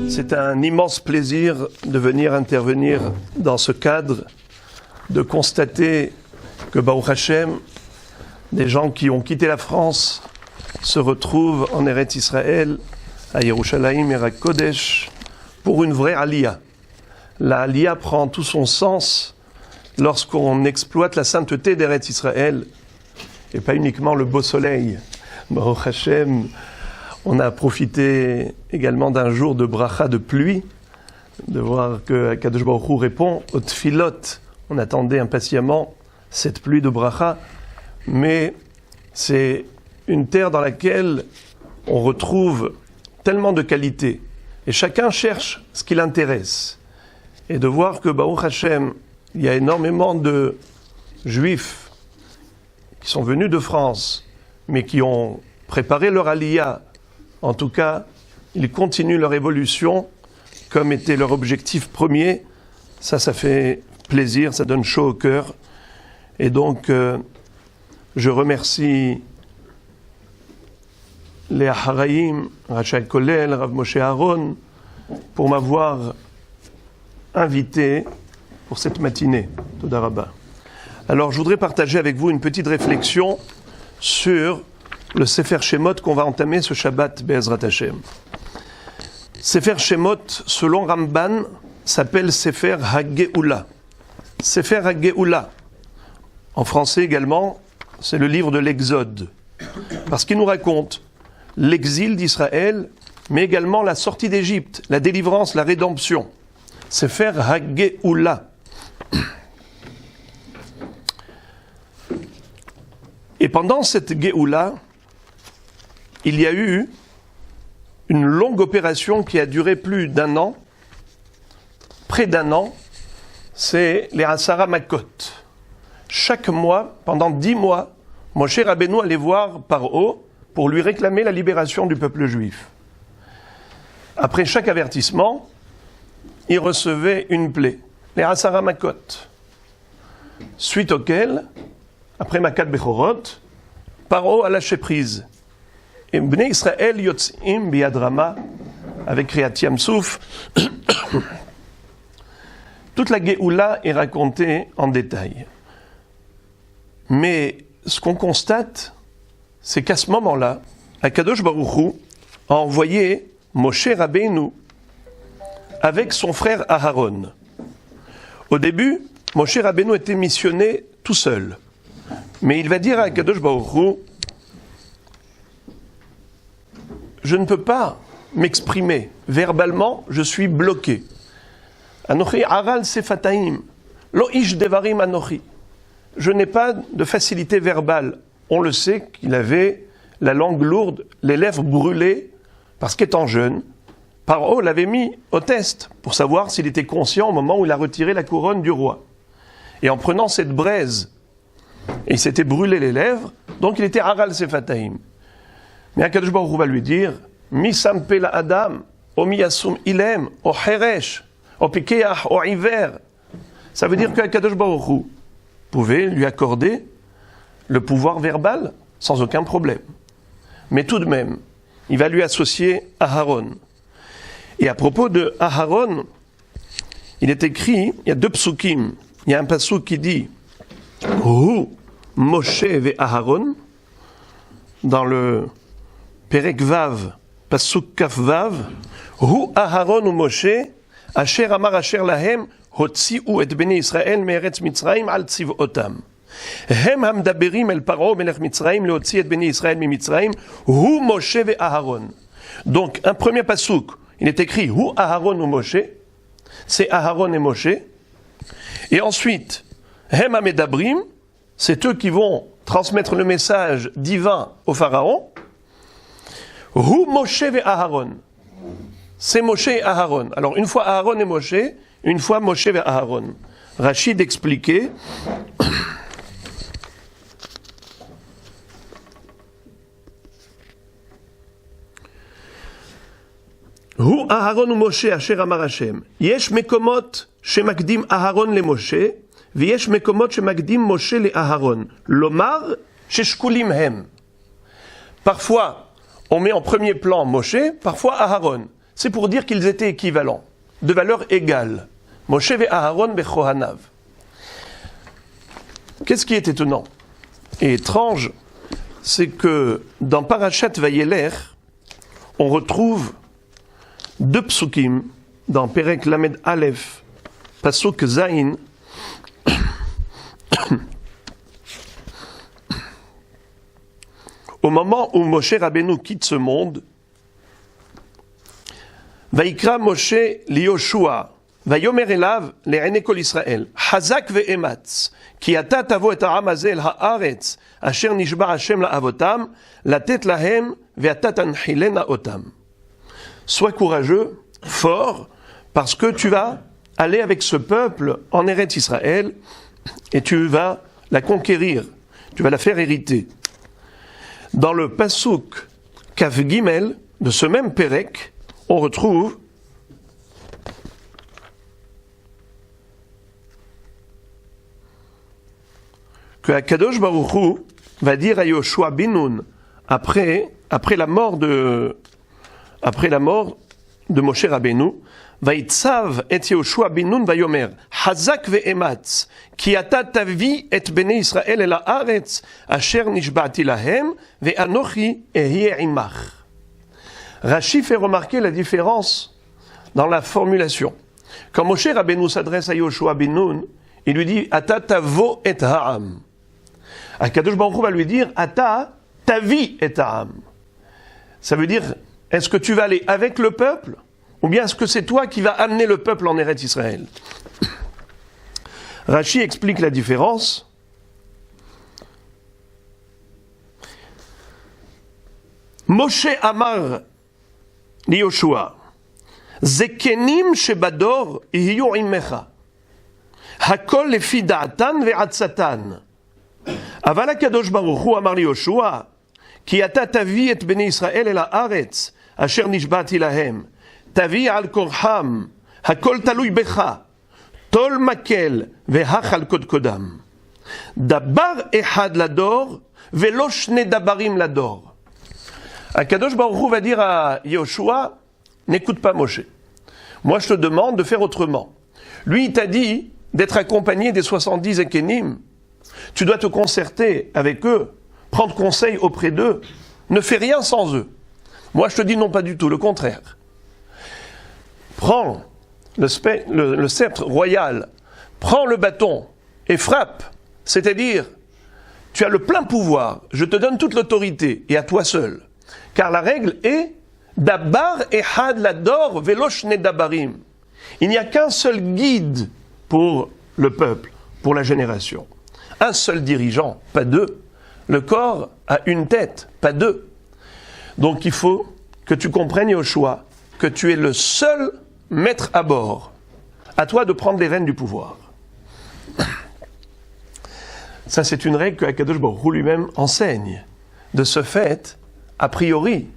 C'est un immense plaisir de venir intervenir dans ce cadre, de constater que Baruch Hashem, des gens qui ont quitté la France se retrouvent en Eretz Israël, à Yerushalayim et à Kodesh, pour une vraie aliyah. La aliyah prend tout son sens lorsqu'on exploite la sainteté d'Eretz Israël, et pas uniquement le beau soleil. Baruch Hashem, on a profité également d'un jour de bracha de pluie, de voir que Kadosh Baruch Hu répond au tfilot. On attendait impatiemment cette pluie de bracha, mais c'est une terre dans laquelle on retrouve tellement de qualités, et chacun cherche ce qui l'intéresse. Et de voir que Baruch Hashem, il y a énormément de juifs qui sont venus de France, mais qui ont préparé leur aliyah. En tout cas, ils continuent leur évolution comme était leur objectif premier. Ça fait plaisir, ça donne chaud au cœur. Et donc, je remercie les Aharaïm, Rachel Kollel, Rav Moshe Aaron, pour m'avoir invité pour cette matinée. Toda Rabba. Alors, je voudrais partager avec vous une petite réflexion sur le Sefer Shemot qu'on va entamer ce Shabbat Be'ezrat Hashem. Sefer Shemot, selon Ramban, s'appelle Sefer HaGeoula. Sefer HaGeoula, en français également, c'est le livre de l'Exode. Parce qu'il nous raconte l'exil d'Israël, mais également la sortie d'Égypte, la délivrance, la rédemption. Sefer HaGeoula. Et pendant cette Géoula, il y a eu une longue opération qui a duré plus d'un an, près d'un an, c'est les Asara Makot. Chaque mois, pendant 10 mois, Moshe Rabbeinu allait voir Paro pour lui réclamer la libération du peuple juif. Après chaque avertissement, il recevait une plaie, les Asara Makot, suite auquel, après Makat Bechorot, Paro a lâché prise. Et Bnei Israël yotzim biyad rama, avec Kriyat Yamsouf, toute la Géoula est racontée en détail. Mais ce qu'on constate, c'est qu'à ce moment-là, Akadosh Baruch Hu a envoyé Moshe Rabbeinu avec son frère Aharon. Au début, Moshe Rabbeinu était missionné tout seul. Mais il va dire à Akadosh Baruch Hu, je ne peux pas m'exprimer verbalement, je suis bloqué. Anochi aral sefataim, lo ish devarim anochi. Je n'ai pas de facilité verbale. On le sait qu'il avait la langue lourde, les lèvres brûlées, parce qu'étant jeune, Paro l'avait mis au test pour savoir s'il était conscient au moment où il a retiré la couronne du roi. Et en prenant cette braise, et il s'était brûlé les lèvres, donc il était aral sefataim. Mais Akadosh Baruch Hu va lui dire, mi sampe la adam, o mi yasum ilem, o heresh, o pikeach, o iver. Ça veut dire qu'Akadosh Baruch Hu pouvait lui accorder le pouvoir verbal sans aucun problème. Mais tout de même, il va lui associer Aharon. Et à propos de Aharon, il est écrit, il y a 2 psukim. Il y a un pasuk qui dit Hu Moshe ve Aharon, dans le Perek Vav, pasuk Kaf Vav, Hu Aharon ou Moshe, Asher Amar Asher Lahem, Hotzi'u et Bnei Israël me'eretz Mitzrayim al tziv'otam. Hem hamdaberim el Paro melech Mitzrayim leotzi et Bnei Israël mi Mitzrayim, Hu Moshe ve Aharon. Donc, un premier pasuk, il est écrit Hu Aharon ou Moshe, c'est Aharon et Moshe. Et ensuite, Hem hamedabrim, c'est eux qui vont transmettre le message divin au Pharaon. Hu Moshe ve Aharon. c'est Moshe et Aharon. Alors une fois Aharon et Moshe, une fois Moshe et Aharon. Rachid expliquait Hu Aharon ou Moshe asher amar Hashem. Yesh mekomot shemakdim Aharon le Moshe, ויש מקומות שמקדים משה לאהרון. לומר ששקולים הם. Parfois, on met en premier plan Moshe, parfois Aharon. C'est pour dire qu'ils étaient équivalents, de valeur égale. Moshe et Aharon bechohanav. Qu'est-ce qui est étonnant et étrange, c'est que dans Parashat Vayelech, on retrouve deux psukim dans Perek Lamed Aleph, Pasuk Zayin. Au moment où Moshe Rabbeinu quitte ce monde, Vaikra Moshe liyoshua, Vayomer elav le'ene kol Israël, Hazak ve'ematz, ki ata tavo et ha'am hazeh el ha'aretz, asher nishba Hashem la'avotam, latet lahem ve'ata tanchilena otam. Sois courageux, fort, parce que tu vas aller avec ce peuple en Eretz Israël et tu vas la conquérir, tu vas la faire hériter. Dans le Pasuk Kaf Gimel de ce même Perek, on retrouve que Akadosh Baruch Hu va dire à Yoshua bin Nun, après la mort de Moshe Rabbeinu, Vaitzav et Yoshua bin Nun vayomer, Hazak ve'ematz, ki ata tavi et bnei Israël el haaretz, asher nishba'ti lahem, ve'anochi ehyeh imach. Rashi fait remarquer la différence dans la formulation. Quand Moshe Rabbeinu s'adresse à Yoshua bin Nun, il lui dit Ata tavo et ha'am. Akadosh Baruch Hu va lui dire Ata tavi et ha'am. Ça veut dire est-ce que tu vas aller avec le peuple ou bien est-ce que c'est toi qui vas amener le peuple en Eretz Israël? Rashi explique la différence. Moshe Amar ליהושע, זקנים שבדור יהיו עמך, הכל לפי דעתן ועצתן. אבל הקדוש ברוך הוא אמר ליהושע, כי אתה תביא את בני ישראל אל הארץ, אשר נשבעתי להם, תביא על כורחם, הכל תלוי בך, תול מקל והחל קודקודם. דבר אחד לדור, ולא שני דברים לדור. Akadosh Baruch Hu va dire à Yoshua, n'écoute pas Moshe. Moi, je te demande de faire autrement. Lui, il t'a dit d'être accompagné des 70 Ekenim. Tu dois te concerter avec eux, prendre conseil auprès d'eux. Ne fais rien sans eux. Moi, je te dis non, pas du tout, le contraire. Prends le sceptre royal, prends le bâton et frappe. C'est-à-dire, tu as le plein pouvoir, je te donne toute l'autorité, et à toi seul. Car la règle est Dabar ehad lador velosh ne dabarim. Il n'y a qu'un seul guide pour le peuple, pour la génération. Un seul dirigeant, pas deux. Le corps a une tête, pas deux. Donc il faut que tu comprennes, Yoshua, que tu es le seul maître à bord. À toi de prendre les rênes du pouvoir. Ça, c'est une règle que Akadosh Baruch Hu lui-même enseigne. De ce fait, a priori,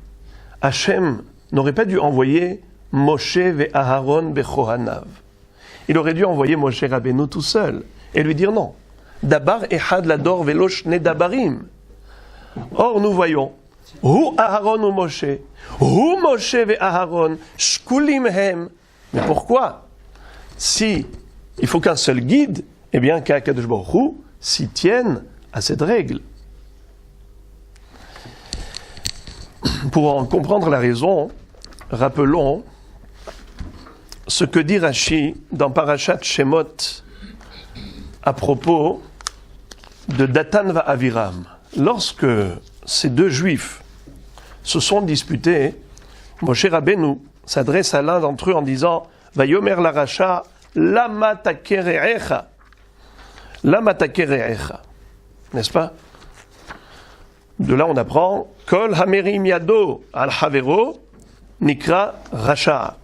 Hachem n'aurait pas dû envoyer Moshe ve Aharon bechohanav. Il aurait dû envoyer Moshe Rabbeinu tout seul et lui dire non. Dabar ehad lador velosh ne dabarim. Or, nous voyons, Hu Aharon ou Moshe, Hu Moshe ve Aharon, shkulim hem. Mais pourquoi? Si il faut qu'un seul guide, eh bien qu'Akadosh Baruch Hu s'y tienne à cette règle. Pour en comprendre la raison, rappelons ce que dit Rashi dans Parashat Shemot à propos de Datan va Aviram. Lorsque ces deux juifs se sont disputés, Moshe Rabbeinu s'adresse à l'un d'entre eux en disant Vayomer la Racha, lama takereecha. Lama takereecha. N'est-ce pas? De là, on apprend Kol hamerim yado al havero Nikra Racha.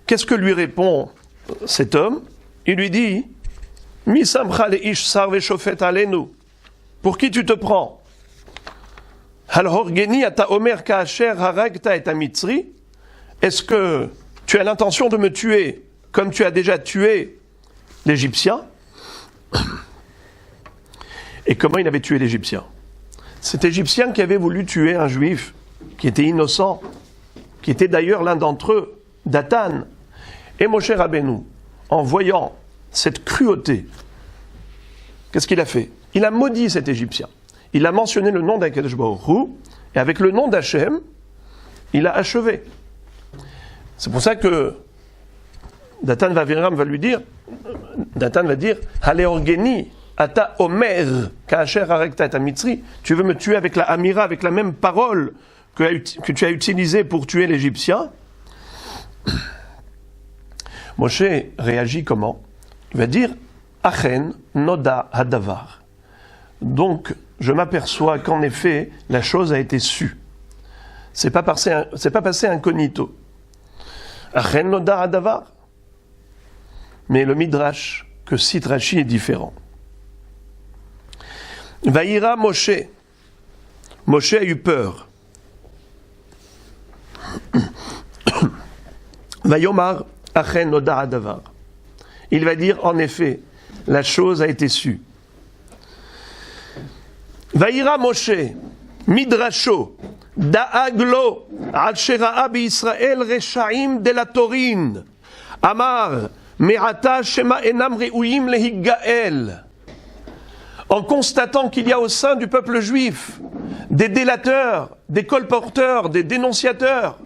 Qu'est-ce que lui répond cet homme? Il lui dit, Mi samcha le ish sar veshofet alenu. Pour qui tu te prends? Hal horgeni ata omer ka'asher haragta et amitzri. Est-ce que tu as l'intention de me tuer comme tu as déjà tué l'Égyptien? Et comment il avait tué l'Égyptien? Cet Égyptien qui avait voulu tuer un Juif, qui était innocent, qui était d'ailleurs l'un d'entre eux, Datan. Et Moshe Rabbeinu, en voyant cette cruauté, qu'est-ce qu'il a fait? Il a maudit cet Égyptien. Il a mentionné le nom d'Akadosh Baruch Hu, et avec le nom d'Hachem, il a achevé. C'est pour ça que Datan va lui dire, Datan va dire, Haleorgeni, ata omer, ka'asher harekta et amitzri, tu veux me tuer avec la amira, avec la même parole que tu as utilisée pour tuer l'Égyptien? Moshe réagit comment? Il va dire, Achen noda hadavar. Donc, je m'aperçois qu'en effet, la chose a été sue. C'est pas passé incognito. Achen noda hadavar. Mais le Midrash que cite Rashi est différent. Vaïra Moshe. Moshe a eu peur. Vayomar achen noda hadavar. Il va dire, en effet, la chose a été sue. Vaïra Moshe, Midrasho, Da'aglo, Al Shera'a Israël Reshaim de la Torin, Amar, Me'ata Shema Enam Re'uyim Lehiggael. En constatant qu'il y a au sein du peuple juif des délateurs, des colporteurs, des dénonciateurs,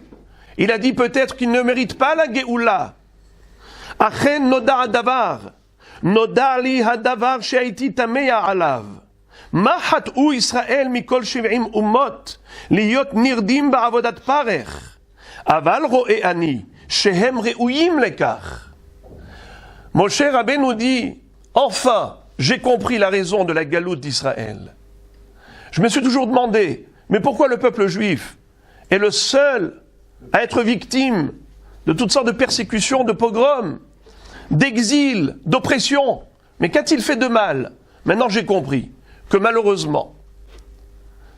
il a dit peut-être qu'ils ne méritent pas la Géoula. Achen noda hadavar, noda li hadavar she'aiti tameya alav. Ma hat'u Israël mikol 70 ummot, liyot nirdim ba'avodat parech. Aval ro'e ani, shehem re'uyim lekach. Moshe Rabbeinu dit, enfin, j'ai compris la raison de la galoute d'Israël. Je me suis toujours demandé, mais pourquoi le peuple juif est le seul à être victime de toutes sortes de persécutions, de pogroms, d'exil, d'oppression? Mais qu'a-t-il fait de mal? Maintenant j'ai compris que malheureusement,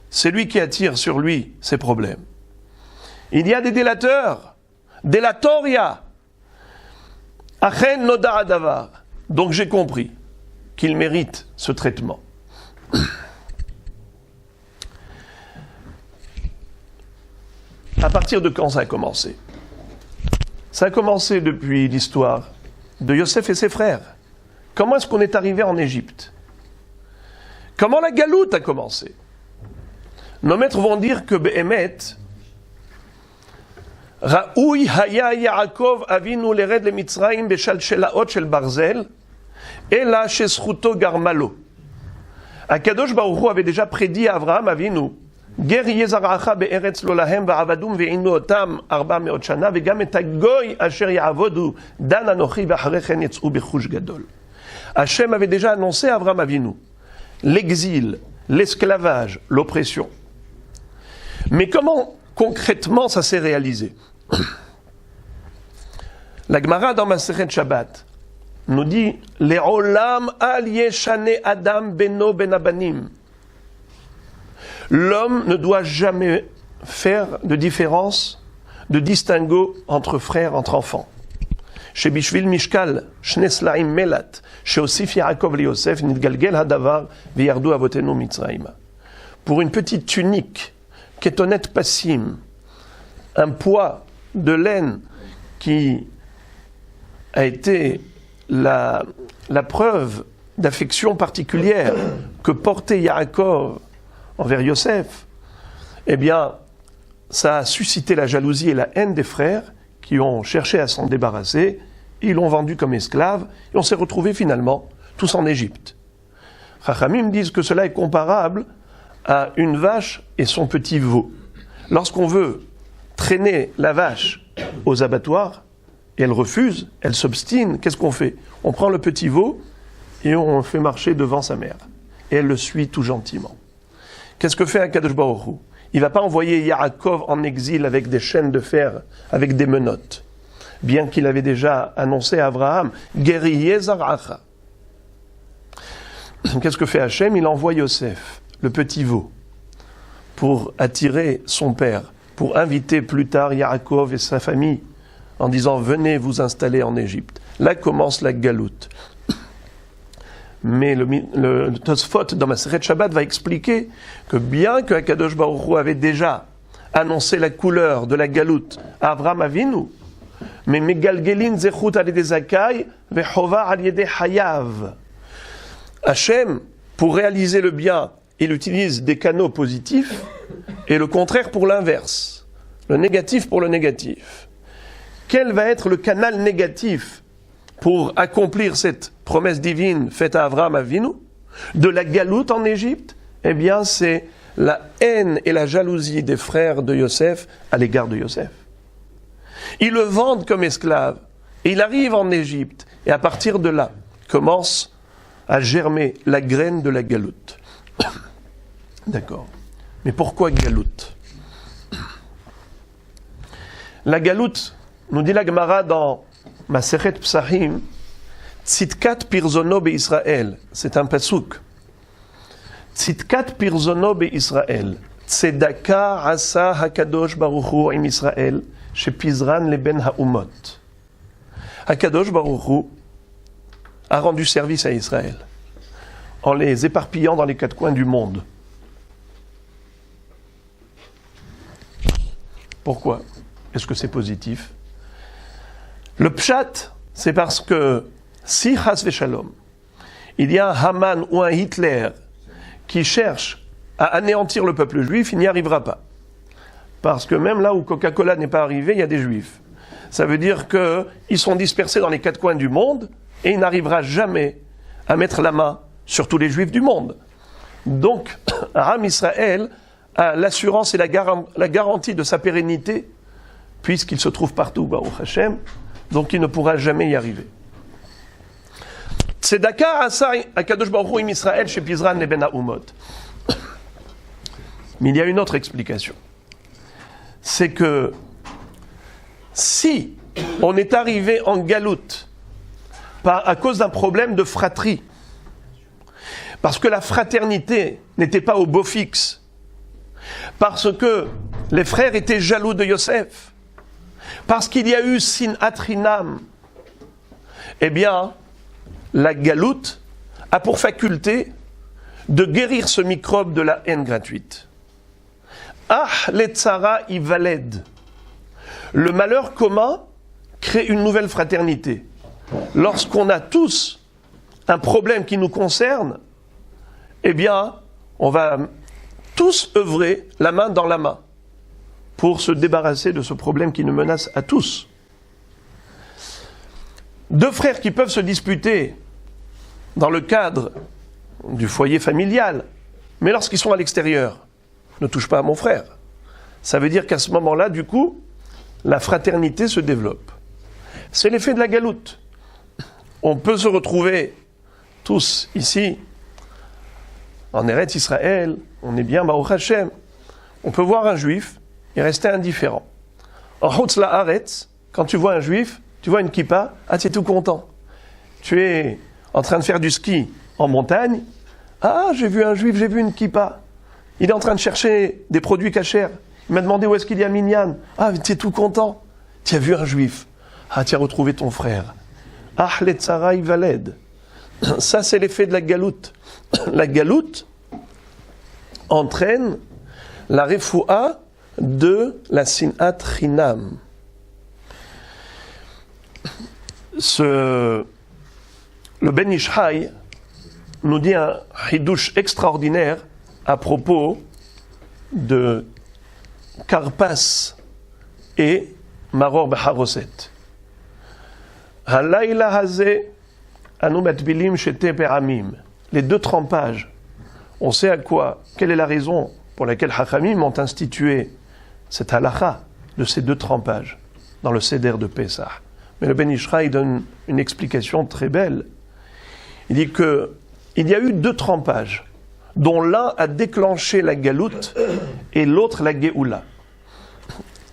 c'est lui qui attire sur lui ses problèmes. Il y a des délateurs, délatoria, achen noda hadavar. Donc j'ai compris qu'il mérite ce traitement. À partir de quand ça a commencé? Ça a commencé depuis l'histoire de Yosef et ses frères. Comment est-ce qu'on est arrivé en Égypte? Comment la galoute a commencé? Nos maîtres vont dire que Behemet, Ra'ouy haya Yaakov avinu lered le Mitzrayim beshalshelaot shel barzel, ela sheschuto garmalo. Akadosh Baruch Hu avait déjà prédit à Avraham Avinu, Ger yezaracha be'eretz lo lahem va'avadum ve'inu otam 400 shana ve'gam et hagoy asher ya'avodu dan anochi ve'acharechen yetz'u bechush gadol. Hachem avait déjà annoncé à Avraham Avinu l'exil, l'esclavage, l'oppression. Mais comment concrètement ça s'est réalisé? La Gemara dans Masechet Shabbat nous dit Le'olam al yeshane Adam beno ben abanim. L'homme ne doit jamais faire de différence, de distinguo entre frères, entre enfants. Chez Bishvil Mishkal, Shneslaim Melat, chez Osif Yaakov li Yosef, Nidgalgel Hadavar, Viyardu Avotenu Mitzraïma. Pour une petite tunique, Ketonet Passim, un poids de laine qui a été la preuve d'affection particulière que portait Yaakov envers Yosef, eh bien, ça a suscité la jalousie et la haine des frères qui ont cherché à s'en débarrasser, ils l'ont vendu comme esclave, et on s'est retrouvés finalement tous en Égypte. Chachamim disent que cela est comparable à une vache et son petit veau. Lorsqu'on veut traîner la vache aux abattoirs, et elle refuse, elle s'obstine, qu'est-ce qu'on fait? On prend le petit veau et on le fait marcher devant sa mère. Et elle le suit tout gentiment. Qu'est-ce que fait Akadosh Baruch Hu? il ne va pas envoyer Yaakov en exil avec des chaînes de fer, avec des menottes. Bien qu'il avait déjà annoncé à Abraham, Guerrier Zaracha. Qu'est-ce que fait Hachem? Il envoie Yosef, le petit veau, pour attirer son père, pour inviter plus tard Yaakov et sa famille, en disant venez vous installer en Égypte. Là commence la galoute. Mais le Tosfot dans Maseret Shabbat va expliquer que bien que Akadosh Baruch Hu avait déjà annoncé la couleur de la galoute à Avraham Avinu, mais Megalgelin Zechut al yedei Zakai vechova al yedei Hayav. Hachem, pour réaliser le bien, il utilise des canaux positifs et le contraire pour l'inverse, le négatif pour le négatif. Quel va être le canal négatif pour accomplir cette promesse divine faite à Avraham Avinu, de la galoute en Égypte? Eh bien, c'est la haine et la jalousie des frères de Yosef à l'égard de Yosef. Ils le vendent comme esclave, et il arrive en Égypte, et à partir de là, commence à germer la graine de la galoute. D'accord. Mais pourquoi galoute? La galoute, nous dit la Gemara dans Masechet Psachim, Tzidkat pirzono be'Israël. C'est un pasuk. Tzidkat pirzono be'Israël. Tzedaka asa hakadosh baruch hu im Israël, shepizran leben ha'umot. Hakadosh baruch hu a rendu service à Israël en les éparpillant dans les quatre coins du monde. Pourquoi? Est-ce que c'est positif? Le pshat, c'est parce que si, chas v'shalom, il y a un Haman ou un Hitler qui cherche à anéantir le peuple juif, il n'y arrivera pas. Parce que même là où Coca-Cola n'est pas arrivé, il y a des juifs. Ça veut dire qu'ils sont dispersés dans les quatre coins du monde et il n'arrivera jamais à mettre la main sur tous les juifs du monde. Donc, Am Israël a l'assurance et la garantie de sa pérennité, puisqu'il se trouve partout, Baruch Hashem, donc il ne pourra jamais y arriver. Tzedaka asa hakadosh baruch hu im Israël shepizran leben ha'umot. Mais il y a une autre explication. C'est que si on est arrivé en galoute à cause d'un problème de fratrie, parce que la fraternité n'était pas au beau fixe, parce que les frères étaient jaloux de Yosef, parce qu'il y a eu sinat chinam, eh bien, la galoute a pour faculté de guérir ce microbe de la haine gratuite. Ah, letzara ivaled. Le malheur commun crée une nouvelle fraternité. Lorsqu'on a tous un problème qui nous concerne, eh bien, on va tous œuvrer la main dans la main pour se débarrasser de ce problème qui nous menace à tous. Deux frères qui peuvent se disputer dans le cadre du foyer familial, mais lorsqu'ils sont à l'extérieur, ne touche pas à mon frère. Ça veut dire qu'à ce moment-là, du coup, la fraternité se développe. C'est l'effet de la galoute. On peut se retrouver tous ici, en Eretz Israël, on est bien Baruch Hashem. On peut voir un juif et rester indifférent. En Chutz La'aretz, quand tu vois un juif, tu vois une kippa, ah, tu es tout content. Tu es en train de faire du ski en montagne, ah, j'ai vu un juif, j'ai vu une kippa. Il est en train de chercher des produits cachers. Il m'a demandé où est-ce qu'il y a Minyan. Ah, tu es tout content. Tu as vu un juif. Ah, tu as retrouvé ton frère. Ah, letzara ivaled. Ça, c'est l'effet de la galoute. La galoute entraîne la refoua de la sinat chinam. Le Ben Ishai nous dit un hidouche extraordinaire à propos de Karpas et Maror Beharoset. Halayla hazeh anu matbilim shete pe'amim. Les deux trempages. On sait à quoi, quelle est la raison pour laquelle Chachamim ont institué cette halakha de ces deux trempages dans le Seder de Pessah. Mais le Ben Ishai donne une explication très belle. Il dit qu'il y a eu deux trempages, dont l'un a déclenché la galoute et l'autre la Géoula.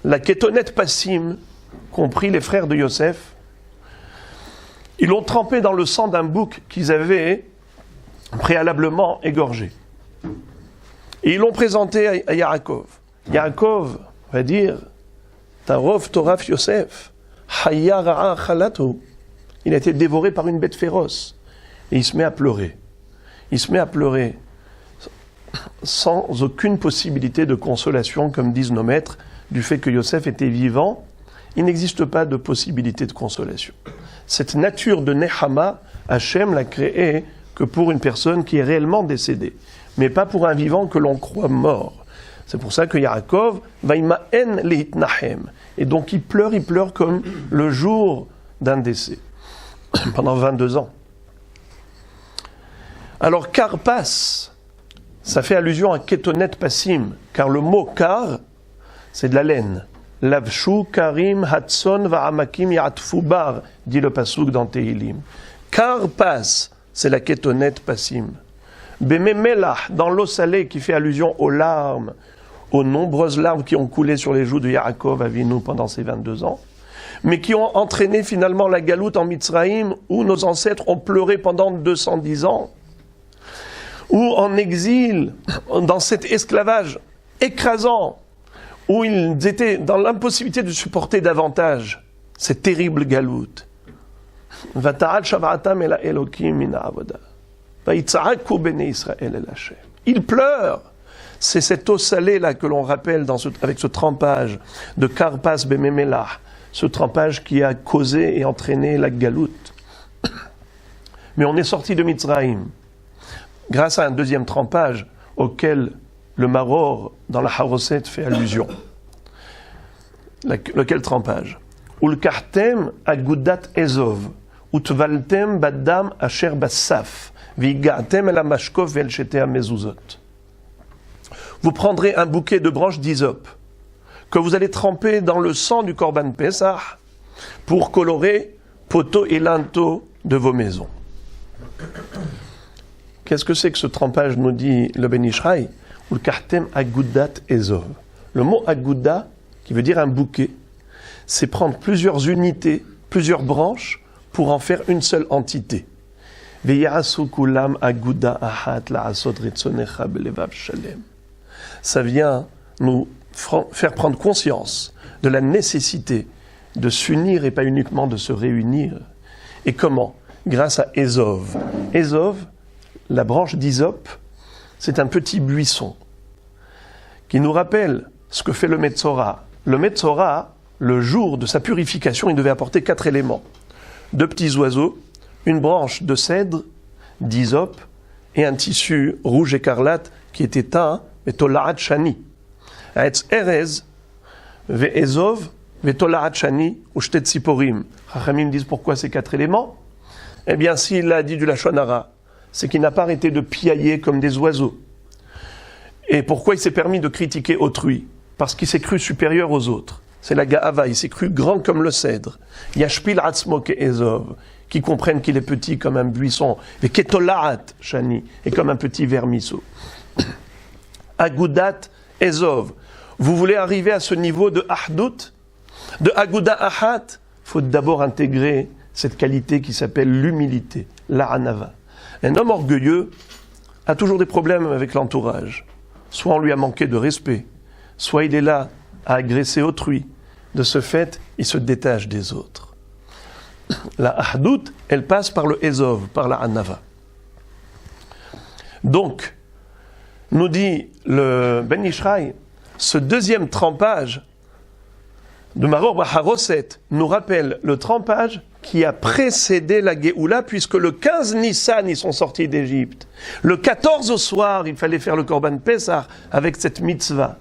La Kétonet Passim, compris les frères de Yosef, ils l'ont trempé dans le sang d'un bouc qu'ils avaient préalablement égorgé. Et ils l'ont présenté à Yaakov. Yaakov va dire, Tarov Toraf Yosef, Hayya Ra'a Khalato. Il a été dévoré par une bête féroce. Et il se met à pleurer. Il se met à pleurer sans aucune possibilité de consolation, comme disent nos maîtres, du fait que Yosef était vivant. Il n'existe pas de possibilité de consolation. Cette nature de Nehama, Hachem l'a créée que pour une personne qui est réellement décédée, mais pas pour un vivant que l'on croit mort. C'est pour ça que Yaakov, Vaïma'en leitnahem. Et donc il pleure comme le jour d'un décès, pendant 22 ans. Alors Karpas, ça fait allusion à Kétonet Passim, car le mot Kar, c'est de la laine. Lavshu karim hatson va'amakim ya'atfu bar, dit le pasouk dans Tehilim. Karpas, c'est la Kétonet Passim. Bememelah, dans l'eau salée qui fait allusion aux larmes, aux nombreuses larmes qui ont coulé sur les joues de Yaakov Avinu pendant ces 22 ans, mais qui ont entraîné finalement la galoute en Mitzraïm, où nos ancêtres ont pleuré pendant 210 ans, ou en exil, dans cet esclavage écrasant, où ils étaient dans l'impossibilité de supporter davantage cette terrible galoute. Vata'al shav'atam ela Elokim min ha'avoda. Vayitza'aku bnei Israël el Hashem. Ils pleurent. C'est cette eau salée là que l'on rappelle avec ce trempage de Karpas bememelah, ce trempage qui a causé et entraîné la galoute. Mais on est sorti de Mitzraïm grâce à un deuxième trempage auquel le Maror dans la Haroset fait allusion. Lequel trempage? Ulkartem agudat ezov, utvaltem baddam asher bassaf, vigatem el amashkov vel shete amezuzot. Vous prendrez un bouquet de branches d'hysope que vous allez tremper dans le sang du Korban Pessah pour colorer poteaux et linteaux de vos maisons. Qu'est-ce que c'est que ce trempage, nous dit le Ben Ishraï? Ou le kartem agudat ezov. Le mot agouda, qui veut dire un bouquet, c'est prendre plusieurs unités, plusieurs branches, pour en faire une seule entité. Ça vient nous faire prendre conscience de la nécessité de s'unir et pas uniquement de se réunir. Et comment? Grâce à Ezov. Ezov, la branche d'hysope, c'est un petit buisson qui nous rappelle ce que fait le Metzora. Le Metzora, le jour de sa purification, il devait apporter 4 éléments. 2 petits oiseaux, une branche de cèdre, d'hysope, et un tissu rouge écarlate qui était teint, vetolaat shani. Aetz erez, ve'ezov, vetolaat shani, ou shtet siporim. Chachamim disent pourquoi ces 4 éléments? Eh bien, s'il a dit du Lachon Hara, c'est qu'il n'a pas arrêté de piailler comme des oiseaux. Et pourquoi il s'est permis de critiquer autrui? Parce qu'il s'est cru supérieur aux autres. C'est la Ga'ava, il s'est cru grand comme le cèdre. Yashpil atzmo ke'ezov, qui comprennent qu'il est petit comme un buisson. Et ketolaat shani, et comme un petit vermisseau. Agudat ezov. Vous voulez arriver à ce niveau de ahdut, de aguda ahat? Il faut d'abord intégrer cette qualité qui s'appelle l'humilité, la anava. Un homme orgueilleux a toujours des problèmes avec l'entourage. Soit on lui a manqué de respect, soit il est là à agresser autrui. De ce fait, il se détache des autres. La ahdout, elle passe par le ezov, par la anava. Donc, nous dit le Ben Ishraï, ce deuxième trempage de Maror Baharoset nous rappelle le trempage qui a précédé la Géoula, puisque le 15 Nissan, ils sont sortis d'Égypte. Le 14 au soir, il fallait faire le Korban Pessah avec cette mitzvah.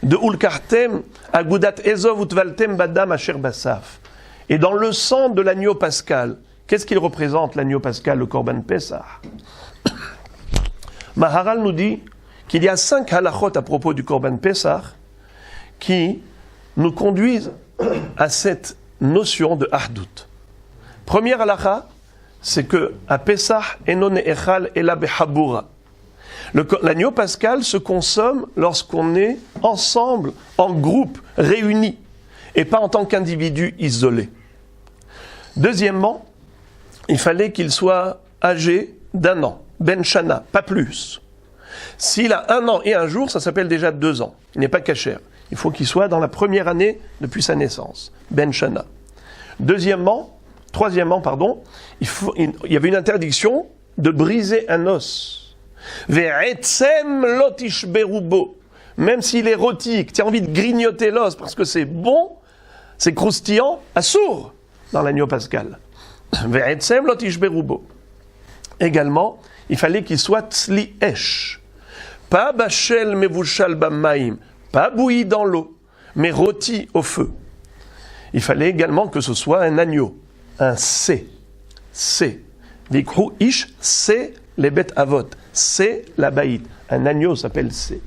De Ulkartem, Agudat Ezov, Utvaltem, Badam, Asher Bassaf. Et dans le sang de l'agneau pascal, qu'est-ce qu'il représente, l'agneau pascal, le Korban Pessah? Maharal nous dit qu'il y a 5 halachot à propos du Korban Pessah qui nous conduisent à cette notion de Ahdout. Première halakha, c'est que à Pessah, Enon Echal Ela Behabura. L'agneau pascal se consomme lorsqu'on est ensemble, en groupe, réunis, et pas en tant qu'individu isolé. Deuxièmement, il fallait qu'il soit âgé d'1 an, ben shana, pas plus. S'il a 1 an et 1 jour, ça s'appelle déjà 2 ans. Il n'est pas kasher. Il faut qu'il soit dans la première année depuis sa naissance, ben shana. Troisièmement, il y avait une interdiction de briser un os. Ve'etzem lo tishberu bo. Même s'il est rôti, que tu as envie de grignoter l'os parce que c'est bon, c'est croustillant, assour dans l'agneau pascal. Ve'etzem lo tishberu bo. Également, il fallait qu'il soit tzli esh. Pas bachel mevushal bamaim, pas bouilli dans l'eau, mais rôti au feu. Il fallait également que ce soit un agneau, un C. Vikru ish, c'est les bêtes avot, c'est la baït. Un agneau s'appelle C.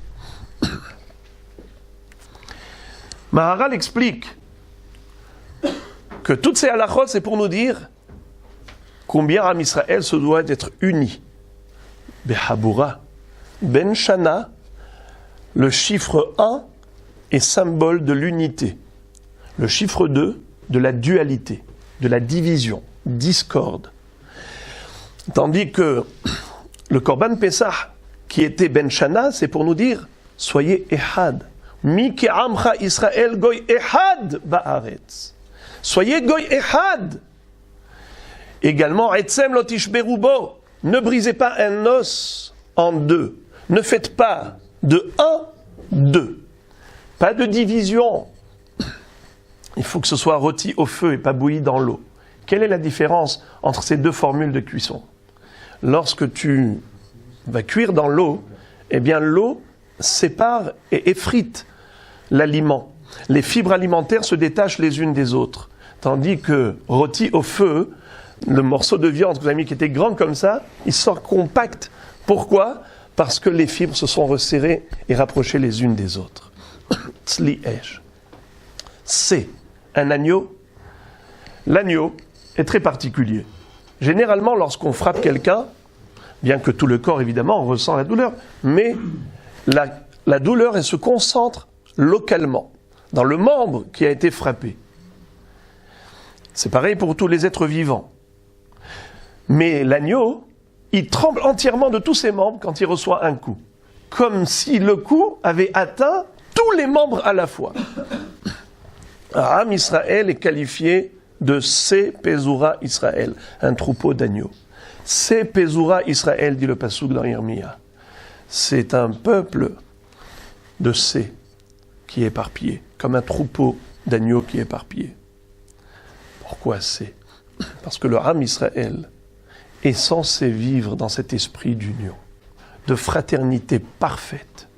Maharal explique que toutes ces halachot, c'est pour nous dire combien Am Israël se doit d'être uni. Behabura. Ben Shana, le chiffre 1 est symbole de l'unité. Le chiffre 2, de la dualité, de la division, discorde. Tandis que le Korban Pessah, qui était Ben Shana, c'est pour nous dire, soyez ehad. Mi ke'amcha Israël goy ehad ba'aretz. Soyez goy ehad. Également, etzem lo tishberu bo. Ne brisez pas un os en 2. Ne faites pas de 1, 2. Pas de division. Il faut que ce soit rôti au feu et pas bouilli dans l'eau. Quelle est la différence entre ces 2 formules de cuisson? Lorsque tu vas cuire dans l'eau, eh bien l'eau sépare et effrite l'aliment. Les fibres alimentaires se détachent les unes des autres. Tandis que rôti au feu, le morceau de viande que vous avez mis qui était grand comme ça, il sort compact. Pourquoi? Parce que les fibres se sont resserrées et rapprochées les unes des autres. Tzli esh. C'est un agneau. L'agneau est très particulier. Généralement, lorsqu'on frappe quelqu'un, bien que tout le corps, évidemment, ressent la douleur, mais la douleur, elle se concentre localement, dans le membre qui a été frappé. C'est pareil pour tous les êtres vivants. Mais l'agneau, il tremble entièrement de tous ses membres quand il reçoit un coup. Comme si le coup avait atteint tous les membres à la fois. Am Israël est qualifié de Pezura Israël, un troupeau d'agneaux. Pezura Israël, dit le passouk dans Yirmiya. C'est un peuple de qui est éparpillé, comme un troupeau d'agneaux qui est éparpillé. Pourquoi Parce que le Am Israël est censé vivre dans cet esprit d'union, de fraternité parfaite,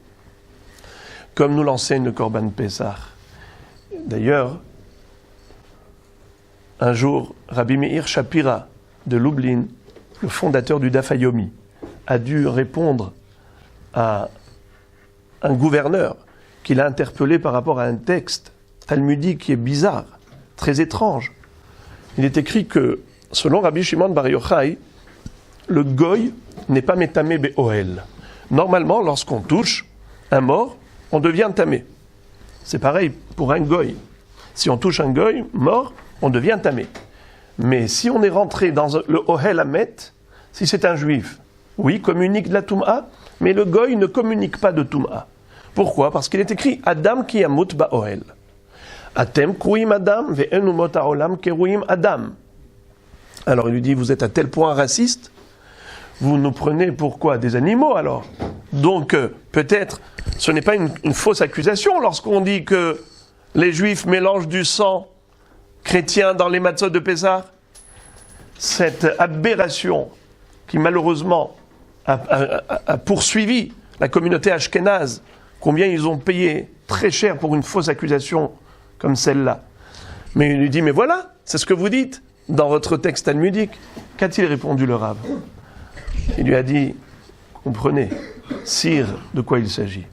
comme nous l'enseigne le Korban Pessah. D'ailleurs, un jour, Rabbi Meir Shapira de Lublin, le fondateur du Daf Yomi, a dû répondre à un gouverneur qui l'a interpellé par rapport à un texte talmudique qui est bizarre, très étrange. Il est écrit que, selon Rabbi Shimon Bar Yochai, le goy n'est pas métamé be'ohel. Normalement, lorsqu'on touche un mort, on devient tamé. C'est pareil pour un goy. Si on touche un goy mort, on devient tamé. Mais si on est rentré dans le ohel hamet, si c'est un juif, oui, communique de la toum'a, mais le goy ne communique pas de toum'a. Pourquoi? Parce qu'il est écrit Adam ki yamut ba'ohel. Atem kruim Adam ve'enu mot ha'olam keruim Adam. Alors il lui dit, vous êtes à tel point raciste, vous nous prenez pour quoi? Des animaux alors? Donc peut-être ce n'est pas une fausse accusation lorsqu'on dit que les juifs mélangent du sang chrétien dans les matzot de Pessah. Cette aberration qui malheureusement a poursuivi la communauté ashkénaze, combien ils ont payé très cher pour une fausse accusation comme celle-là. Mais il lui dit, mais voilà, c'est ce que vous dites dans votre texte talmudique. Qu'a-t-il répondu le Rav? Il lui a dit, comprenez, sire, de quoi il s'agit.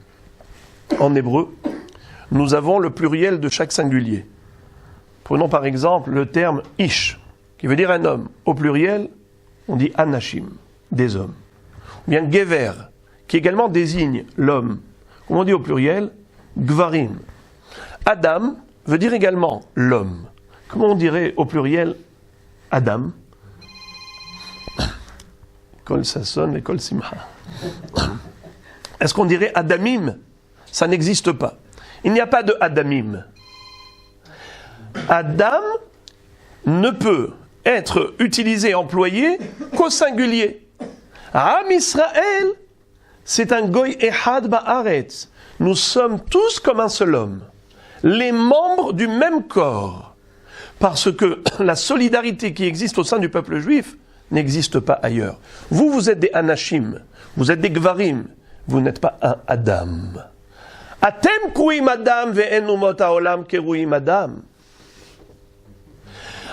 En hébreu, nous avons le pluriel de chaque singulier. Prenons par exemple le terme ish, qui veut dire un homme. Au pluriel, on dit anashim, des hommes. Ou bien gever, qui également désigne l'homme. Comme on dit au pluriel, gvarim. Adam veut dire également l'homme. Comment on dirait au pluriel Adam? Kol Sasson et Kol Simcha. Est-ce qu'on dirait Adamim? Ça n'existe pas. Il n'y a pas de Adamim. Adam ne peut être utilisé, employé qu'au singulier. Am Israël, c'est un goy ehad ba'aretz. Nous sommes tous comme un seul homme, les membres du même corps, parce que la solidarité qui existe au sein du peuple juif n'existe pas ailleurs. Vous, vous êtes des anashim, vous êtes des gvarim, vous n'êtes pas un Adam. Atem kruim Adam ve'en umot ha'olam keruim Adam.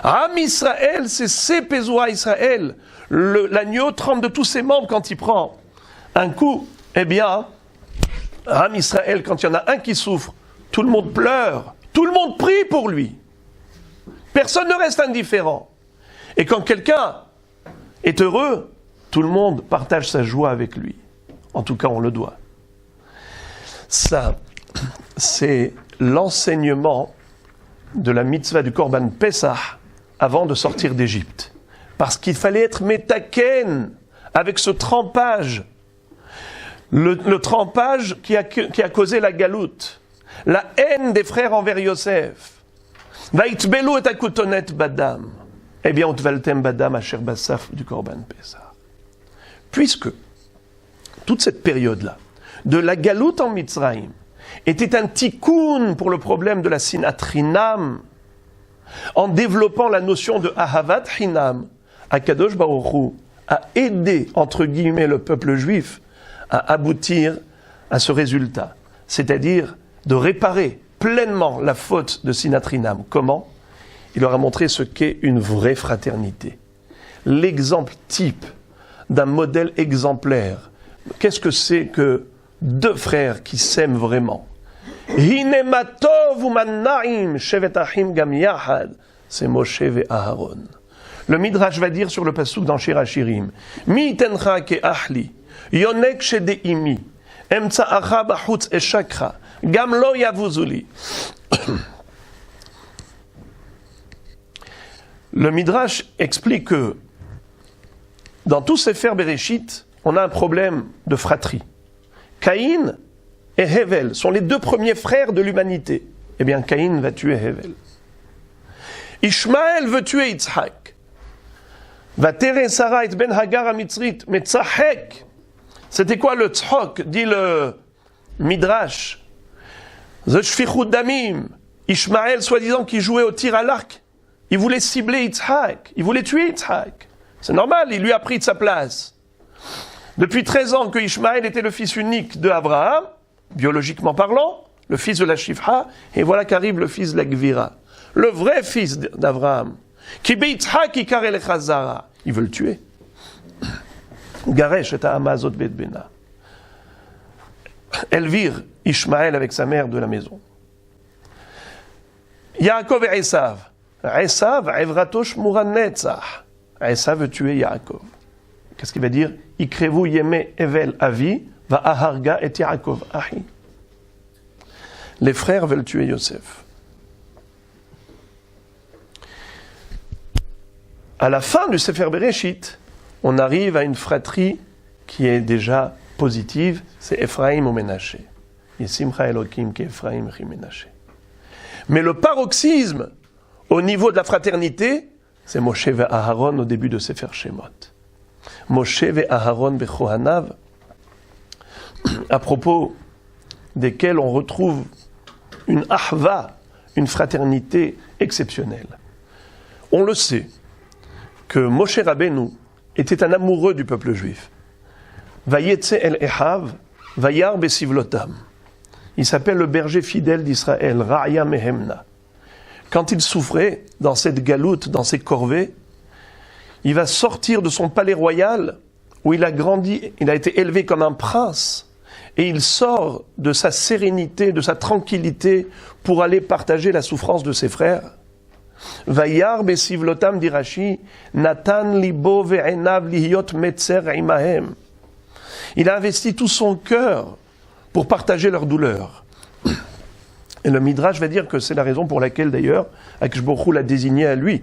Am Israël, c'est Sepezoa Israël. L'agneau tremble de tous ses membres quand il prend un coup. Eh bien, Am Israël, quand il y en a un qui souffre, tout le monde pleure, tout le monde prie pour lui. Personne ne reste indifférent. Et quand quelqu'un est heureux, tout le monde partage sa joie avec lui. En tout cas, on le doit. Ça, c'est l'enseignement de la mitzvah du Korban Pessah avant de sortir d'Égypte. Parce qu'il fallait être métaken avec ce trempage. Le trempage qui a causé la galoute. La haine des frères envers Yosef. Vaïtbelu et akutonet badam. Eh bien, utvaltem badam asher basaf du Korban Pessah. Puisque toute cette période-là, de la galoute en Mitzrayim, était un tikkun pour le problème de la sinat chinam, en développant la notion de ahavat chinam, Akadosh Baruch Hu a aidé, entre guillemets, le peuple juif à aboutir à ce résultat, c'est-à-dire de réparer pleinement la faute de sinat chinam. Comment? Il leur a montré ce qu'est une vraie fraternité. L'exemple type d'un modèle exemplaire. Qu'est-ce que c'est que deux frères qui s'aiment vraiment? C'est Moshe et Aharon. Le Midrash va dire sur le passouk dans Shir Hashirim, Mi tencha ke ahli, yonek shedeimi, emtsa'acha bachutz eshakra, gam lo yavuzuli. Le Midrash explique que dans tous ces Sefer Bereshit, on a un problème de fratrie. Caïn et Hevel sont les deux premiers frères de l'humanité. Eh bien, Caïn va tuer Hevel. Ishmaël veut tuer Yitzhak. Va terrer Sarah et Ben Hagar à Mitzrit, mais Tzahek. C'était quoi le tzhok? Dit le Midrash. Zeshfichut damim. Ishmaël, soi-disant, qui jouait au tir à l'arc. Il voulait cibler Yitzhak. Il voulait tuer Yitzhak. C'est normal, il lui a pris de sa place. Depuis 13 ans que Ishmaël était le fils unique de Abraham, biologiquement parlant, le fils de la Shifra, et voilà qu'arrive le fils de la Gvira, le vrai fils d'Abraham, qui Yitzhak ikar el Chazara. Il veut le tuer. Garesh et Amazot bet Bena. Elle vire Ishmaël avec sa mère de la maison. Yaakov et Esav. Esav, Evrato Shmura Netzach. Esav veut tuer Yaakov. Qu'est-ce qu'il va dire? Ikrevu yeme evel avi, va aharga et Yaakov ahi. Les frères veulent tuer Yosef. À la fin du Sefer Bereshit, on arrive à une fratrie qui est déjà positive, c'est Ephraim ou Ménaché. Yesimcha Elokim ki Ephraim chi Ménaché. Mais le paroxysme au niveau de la fraternité, c'est Moshe et Aharon au début de Sefer Shemot. Moshe et Aharon bechohanav, à propos desquels on retrouve une ahva, une fraternité exceptionnelle. On le sait que Moshe Rabbeinu était un amoureux du peuple juif. Vayetze el Ehav, vayar besivlotam. Il s'appelle le berger fidèle d'Israël, Ra'ya Mehemna. Quand il souffrait dans cette galoute, dans ces corvées, il va sortir de son palais royal où il a grandi, il a été élevé comme un prince, et il sort de sa sérénité, de sa tranquillité pour aller partager la souffrance de ses frères. Vayar besivlotam dirachi, Natan libo ve'enav lihiot metzer imahem. Il a investi tout son cœur pour partager leur douleur. Et le Midrash va dire que c'est la raison pour laquelle, d'ailleurs, Akadosh Baruch Hu l'a désigné à lui.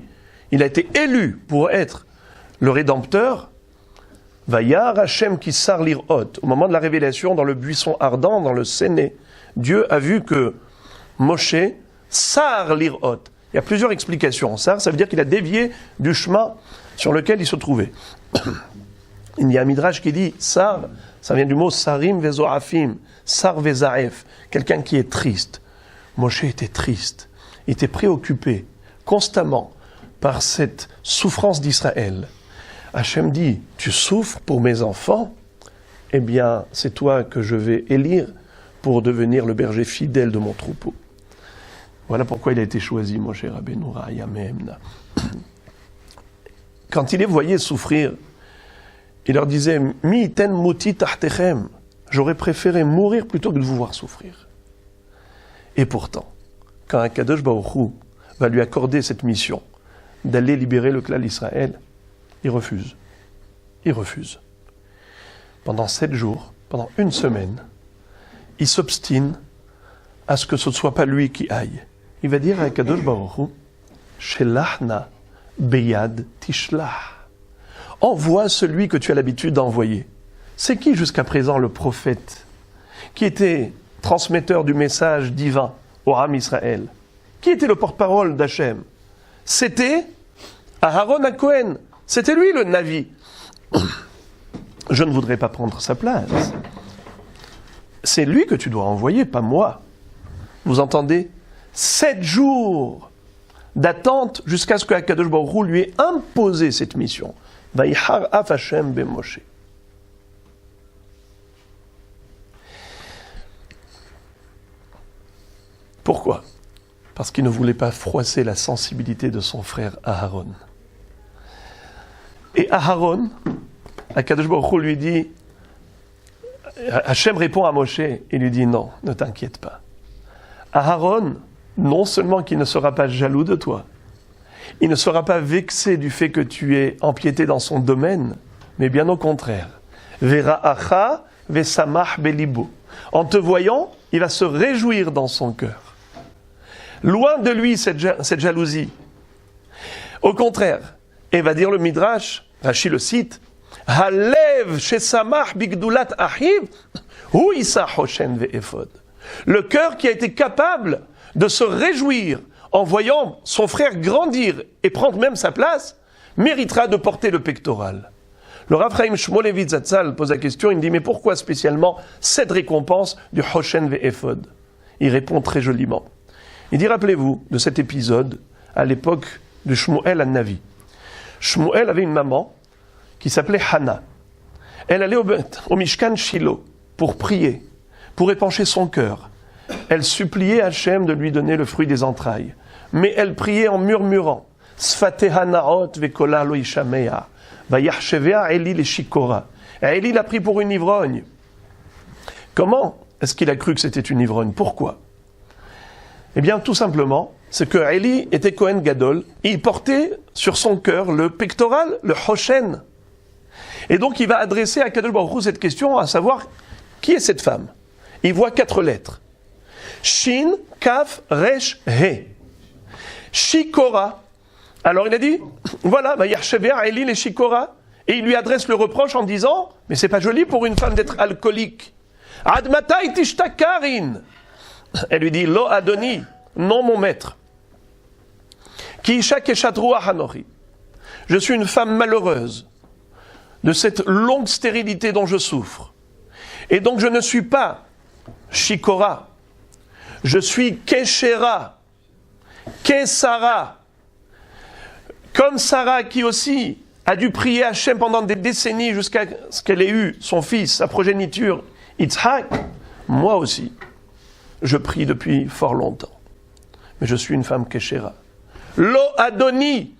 Il a été élu pour être le Rédempteur. Vayar Hashem qui sar lirot. Au moment de la révélation, dans le buisson ardent, dans le Séné, Dieu a vu que Moshe sar lirot. Il y a plusieurs explications. Sar, ça veut dire qu'il a dévié du chemin sur lequel il se trouvait. Il y a un Midrash qui dit sar, ça vient du mot sarim vezoafim, sar vezaef, quelqu'un qui est triste. Moshe était triste, il était préoccupé constamment par cette souffrance d'Israël. Hachem dit, tu souffres pour mes enfants, eh bien c'est toi que je vais élire pour devenir le berger fidèle de mon troupeau. Voilà pourquoi il a été choisi, Moshe Rabbeinu Ra'aya Me'emna. Quand il les voyait souffrir, il leur disait, Mi ten muti tahtechem, j'aurais préféré mourir plutôt que de vous voir souffrir. Et pourtant, quand Akadosh Baruch Hu va lui accorder cette mission d'aller libérer le clan d'Israël, il refuse. Il refuse. Pendant 7 jours, pendant 1 semaine, il s'obstine à ce que ce ne soit pas lui qui aille. Il va dire à Akadosh Baruch Hu, Shelachna beyad tishlah. Envoie celui que tu as l'habitude d'envoyer. C'est qui jusqu'à présent le prophète qui était transmetteur du message divin au Ham Israël? Qui était le porte-parole d'Hachem? C'était Aharon HaKohen. C'était lui le Navi. Je ne voudrais pas prendre sa place. C'est lui que tu dois envoyer, pas moi. Vous entendez? 7 jours d'attente jusqu'à ce que Akadosh Baruch Hu lui ait imposé cette mission. Vayihar af Hashem ben Moshe. Pourquoi? Parce qu'il ne voulait pas froisser la sensibilité de son frère Aharon. Et Aharon, Akadosh Baruch Hu lui dit, Hachem répond à Moshe et lui dit non, ne t'inquiète pas. Aharon, non seulement qu'il ne sera pas jaloux de toi, il ne sera pas vexé du fait que tu aies empiété dans son domaine, mais bien au contraire. Vera'acha vesamach belibo. En te voyant, il va se réjouir dans son cœur. Loin de lui cette jalousie. Au contraire, et va dire le Midrash, Rashi le cite, Halev shesamach bigdulat ahiv, hu isa hoshen ve'efod. Le cœur qui a été capable de se réjouir en voyant son frère grandir et prendre même sa place, méritera de porter le pectoral. Le Rav Chaim Shmulevitz Zatzal pose la question, il dit, mais pourquoi spécialement cette récompense du Hoshen ve'efod? Il répond très joliment. Il dit, rappelez-vous de cet épisode à l'époque de Shmuel Navi. Shmuel avait une maman qui s'appelait Hana. Elle allait au Mishkan Shilo pour prier, pour épancher son cœur. Elle suppliait Hachem de lui donner le fruit des entrailles. Mais elle priait en murmurant. Sfateha naot vekola lo ishamea. Vayachshevea Eli le shikora. Eli l'a pris pour une ivrogne. Comment est-ce qu'il a cru que c'était une ivrogne? Pourquoi? Eh bien, tout simplement, c'est que Eli était Kohen Gadol, et il portait sur son cœur le pectoral, le Hoshen. Et donc, il va adresser à Kadosh Baruch Hu cette question, à savoir, qui est cette femme? Il voit 4 lettres. Shin, Kaf, Resh, He. Shikora. Alors, il a dit, voilà, Vayachshevea Eli les Shikora. Et il lui adresse le reproche en disant, mais c'est pas joli pour une femme d'être alcoolique. Ad matai tishtakarin. Elle lui dit, Lo Adoni, non mon maître. Ki isha keshat ruach hanochi. Je suis une femme malheureuse de cette longue stérilité dont je souffre. Et donc je ne suis pas Shikora. Je suis Keshera, Kesara. Comme Sarah qui aussi a dû prier Hachem pendant des décennies jusqu'à ce qu'elle ait eu son fils, sa progéniture, Yitzhak, moi aussi. Je prie depuis fort longtemps. Mais je suis une femme Keshera. Lo Adoni,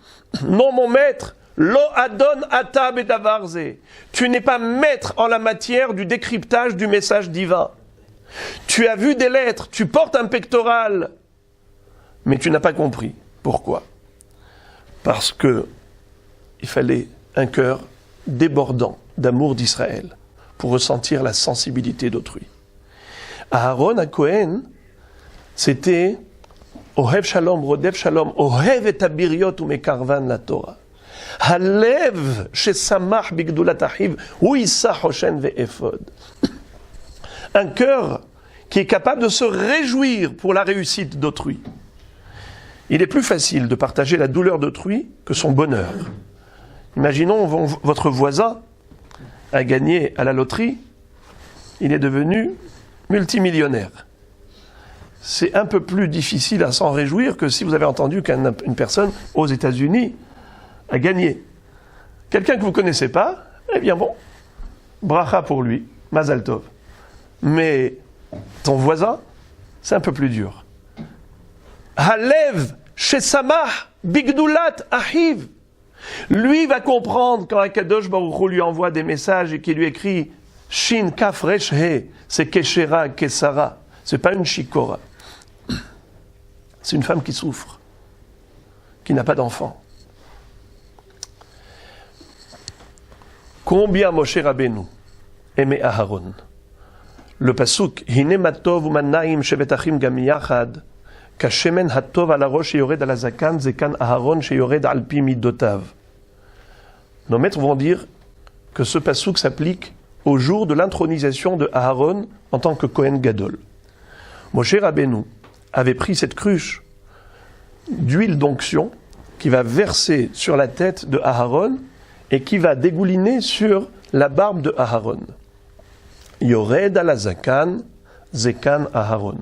non mon maître, Lo Adon Ata Bedavarze. Tu n'es pas maître en la matière du décryptage du message divin. Tu as vu des lettres, tu portes un pectoral, mais tu n'as pas compris. Pourquoi? Parce que il fallait un cœur débordant d'amour d'Israël pour ressentir la sensibilité d'autrui. Aaron à Cohen, c'était Ohev Shalom, Rodev Shalom, Ohev et Abiriot ou Mekarvan la Torah. Halev shesamach bigdulat achiv, hu yisa hoshen ve'efod. Un cœur qui est capable de se réjouir pour la réussite d'autrui. Il est plus facile de partager la douleur d'autrui que son bonheur. Imaginons votre voisin a gagné à la loterie, il est devenu multimillionnaire. C'est un peu plus difficile à s'en réjouir que si vous avez entendu qu'une personne aux États-Unis a gagné. Quelqu'un que vous ne connaissez pas, eh bien bon, bracha pour lui, Mazal Tov. Mais ton voisin, c'est un peu plus dur. Halev, shesamah, bigdulat, ahiv. Lui va comprendre quand Akadosh Baruch Hu lui envoie des messages et qu'il lui écrit Shin Kaf Resh He, c'est Keshera, Kesara. C'est pas une Shikora. C'est une femme qui souffre, qui n'a pas d'enfant. Combien Moshe Rabbeinu aimait Aharon. Le pasuk Hine matov u'manaim shebetachim gam yachad kashemen hatov ala rosh sheyored ala zakan zekan Aharon sheyored al pi midotav. Nos maîtres vont dire que ce pasuk s'applique au jour de l'intronisation de Aharon en tant que Kohen Gadol. Moshe Rabbeinu avait pris cette cruche d'huile d'onction qui va verser sur la tête de Aharon et qui va dégouliner sur la barbe de Aharon. Yored ala zakan, zekan Aharon.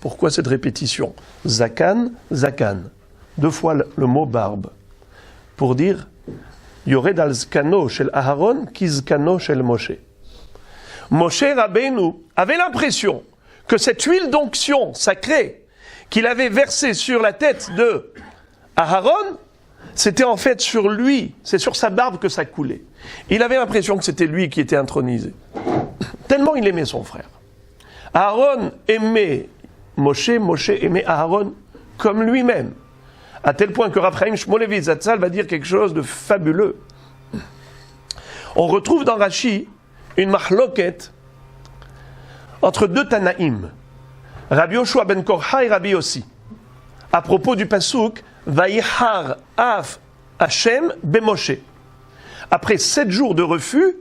Pourquoi cette répétition? Zakan, zakan. 2 fois le mot barbe. Pour dire Yored al zkano shel Aharon, kizkano shel Moshe. Moshe Rabbeinu avait l'impression que cette huile d'onction sacrée qu'il avait versée sur la tête de Aharon, c'était en fait sur lui, c'est sur sa barbe que ça coulait. Il avait l'impression que c'était lui qui était intronisé. Tellement il aimait son frère. Aaron aimait Moshe, Moshe aimait Aaron comme lui-même. À tel point que Rav Chaim Shmulevitz Zatzal va dire quelque chose de fabuleux. On retrouve dans Rashi une mahloket entre 2 Tanaïm, Rabbi Yoshua ben Korcha et Rabbi Yossi, à propos du pasuk Vayihar af Hashem bemoshe. Après 7 jours de refus,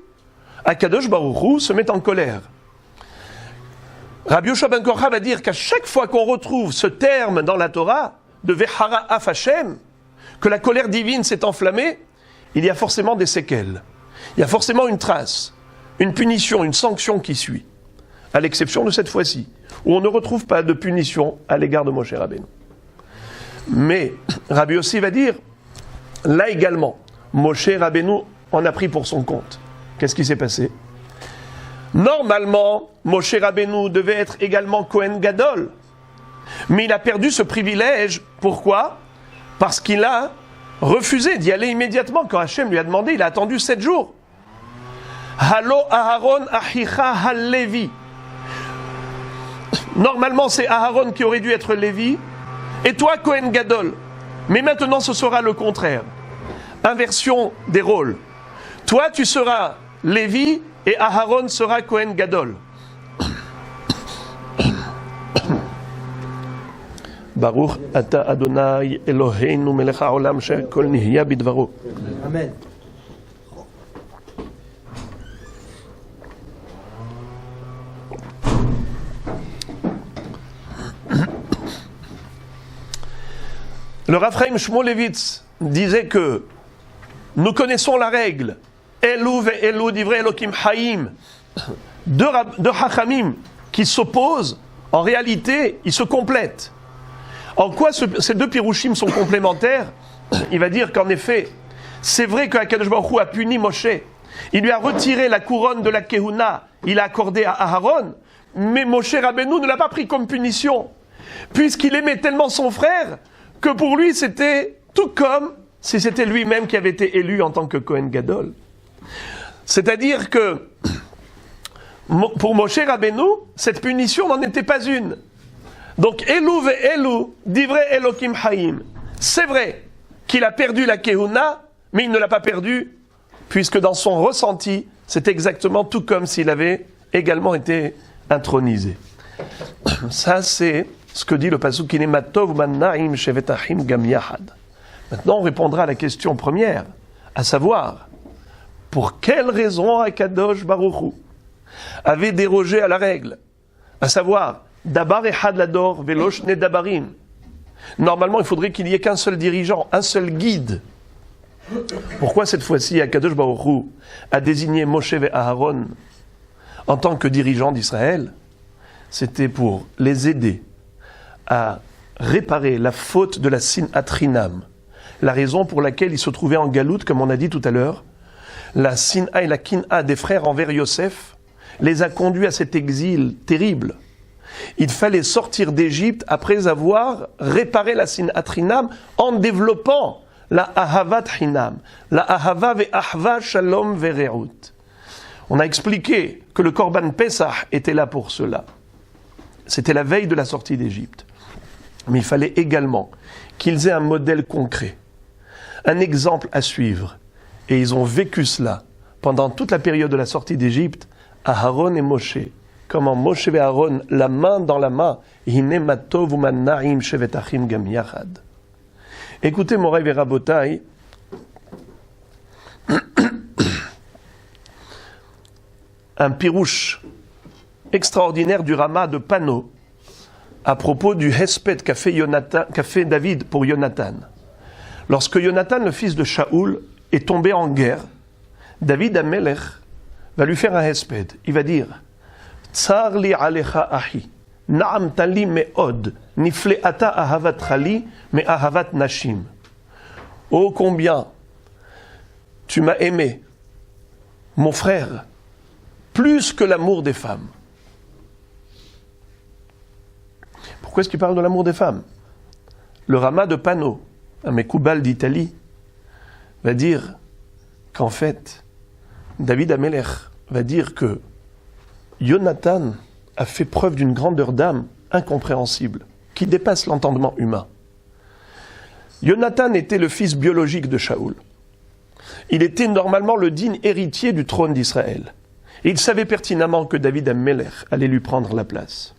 Akadosh Baruch Hu se met en colère. Rabbi Yoshua ben Korcha va dire qu'à chaque fois qu'on retrouve ce terme dans la Torah, de Vehara af Hashem, que la colère divine s'est enflammée, il y a forcément des séquelles. Il y a forcément une trace, une punition, une sanction qui suit. À l'exception de cette fois-ci, où on ne retrouve pas de punition à l'égard de Moshe Rabbeinu. Mais Rabbi Yossi va dire, là également, Moshe Rabbeinu en a pris pour son compte. Qu'est-ce qui s'est passé? Normalement, Moshe Rabbeinu devait être également Kohen Gadol, mais il a perdu ce privilège. Pourquoi? Parce qu'il a refusé d'y aller immédiatement quand Hachem lui a demandé. Il a attendu 7 jours. Halo Aharon achicha halevi. Normalement, c'est Aharon qui aurait dû être Lévi, et toi, Kohen Gadol. Mais maintenant, ce sera le contraire. Inversion des rôles. Toi, tu seras Lévi, et Aharon sera Kohen Gadol. Baruch ata Adonai Eloheinu melech haolam she'kol nihya bidvaro. Amen. Le Rav Chaim Shmulevitz disait que nous connaissons la règle Elu ve'elu divrei Elokim Haim, deux Hachamim qui s'opposent, en réalité, ils se complètent. En quoi ces 2 Pirushim sont complémentaires? Il va dire qu'en effet, c'est vrai qu'Akadosh Baruch Hu a puni Moshe. Il lui a retiré la couronne de la Kehuna, il a accordé à Aharon, mais Moshe Rabbeinu ne l'a pas pris comme punition, puisqu'il aimait tellement son frère que pour lui c'était tout comme si c'était lui-même qui avait été élu en tant que Kohen Gadol. C'est-à-dire que pour Moshe Rabbeinu, cette punition n'en était pas une. Donc, Elu ve'elu, divrei Elokim Haim. C'est vrai qu'il a perdu la Kehuna, mais il ne l'a pas perdu, puisque dans son ressenti, C'est exactement tout comme s'il avait également été intronisé. Ça, c'est ce que dit le pasuk Kine matov manaim shevet achim gam yachad. Maintenant, on répondra à la question première, à savoir, pour quelle raison Akadosh Baruch Hu avait dérogé à la règle, à savoir, dabar echad lador velosh ne dabarim. Normalement, il faudrait qu'il n'y ait qu'un seul dirigeant, un seul guide. Pourquoi cette fois-ci Akadosh Baruch Hu a désigné Moshe et Aaron en tant que dirigeants d'Israël? C'était pour les aider à réparer la faute de la sinat chinam, la raison pour laquelle ils se trouvaient en galoute, comme on a dit tout à l'heure. La sin'a et la kin'a des frères envers Yosef les a conduits à cet exil terrible. Il fallait sortir d'Égypte après avoir réparé la sinat chinam en développant la ahavat chinam, la ahava ve'ahva shalom ve're'ut. On a expliqué que le Korban Pesach était là pour cela. C'était la veille de la sortie d'Égypte. Mais il fallait également qu'ils aient un modèle concret, un exemple à suivre. Et ils ont vécu cela pendant toute la période de la sortie d'Égypte, Aaron et Moshe. Comment Moshe et Aaron, la main dans la main, Hine matov u'manaim shevet achim gam yachad. Écoutez, Moray Verabotai, un pirouche extraordinaire du Rama de Pano à propos du Hesped qu'a fait David pour Jonathan. Lorsque Jonathan, le fils de Shaoul, est tombé en guerre, David Amelech va lui faire un Hesped. Il va dire Tsar li alecha ahi, na'am tali me'od, nifle'ata ahavat chali, me ahavat nashim. Oh, combien tu m'as aimé, mon frère, plus que l'amour des femmes. Pourquoi est-ce qu'il parle de l'amour des femmes? Le Rama de Pano, un Mekoubal d'Italie, va dire qu'en fait, David Amelech va dire que Jonathan a fait preuve d'une grandeur d'âme incompréhensible, qui dépasse l'entendement humain. Jonathan était le fils biologique de Shaoul. Il était normalement le digne héritier du trône d'Israël. Et il savait pertinemment que David Amelech allait lui prendre la place.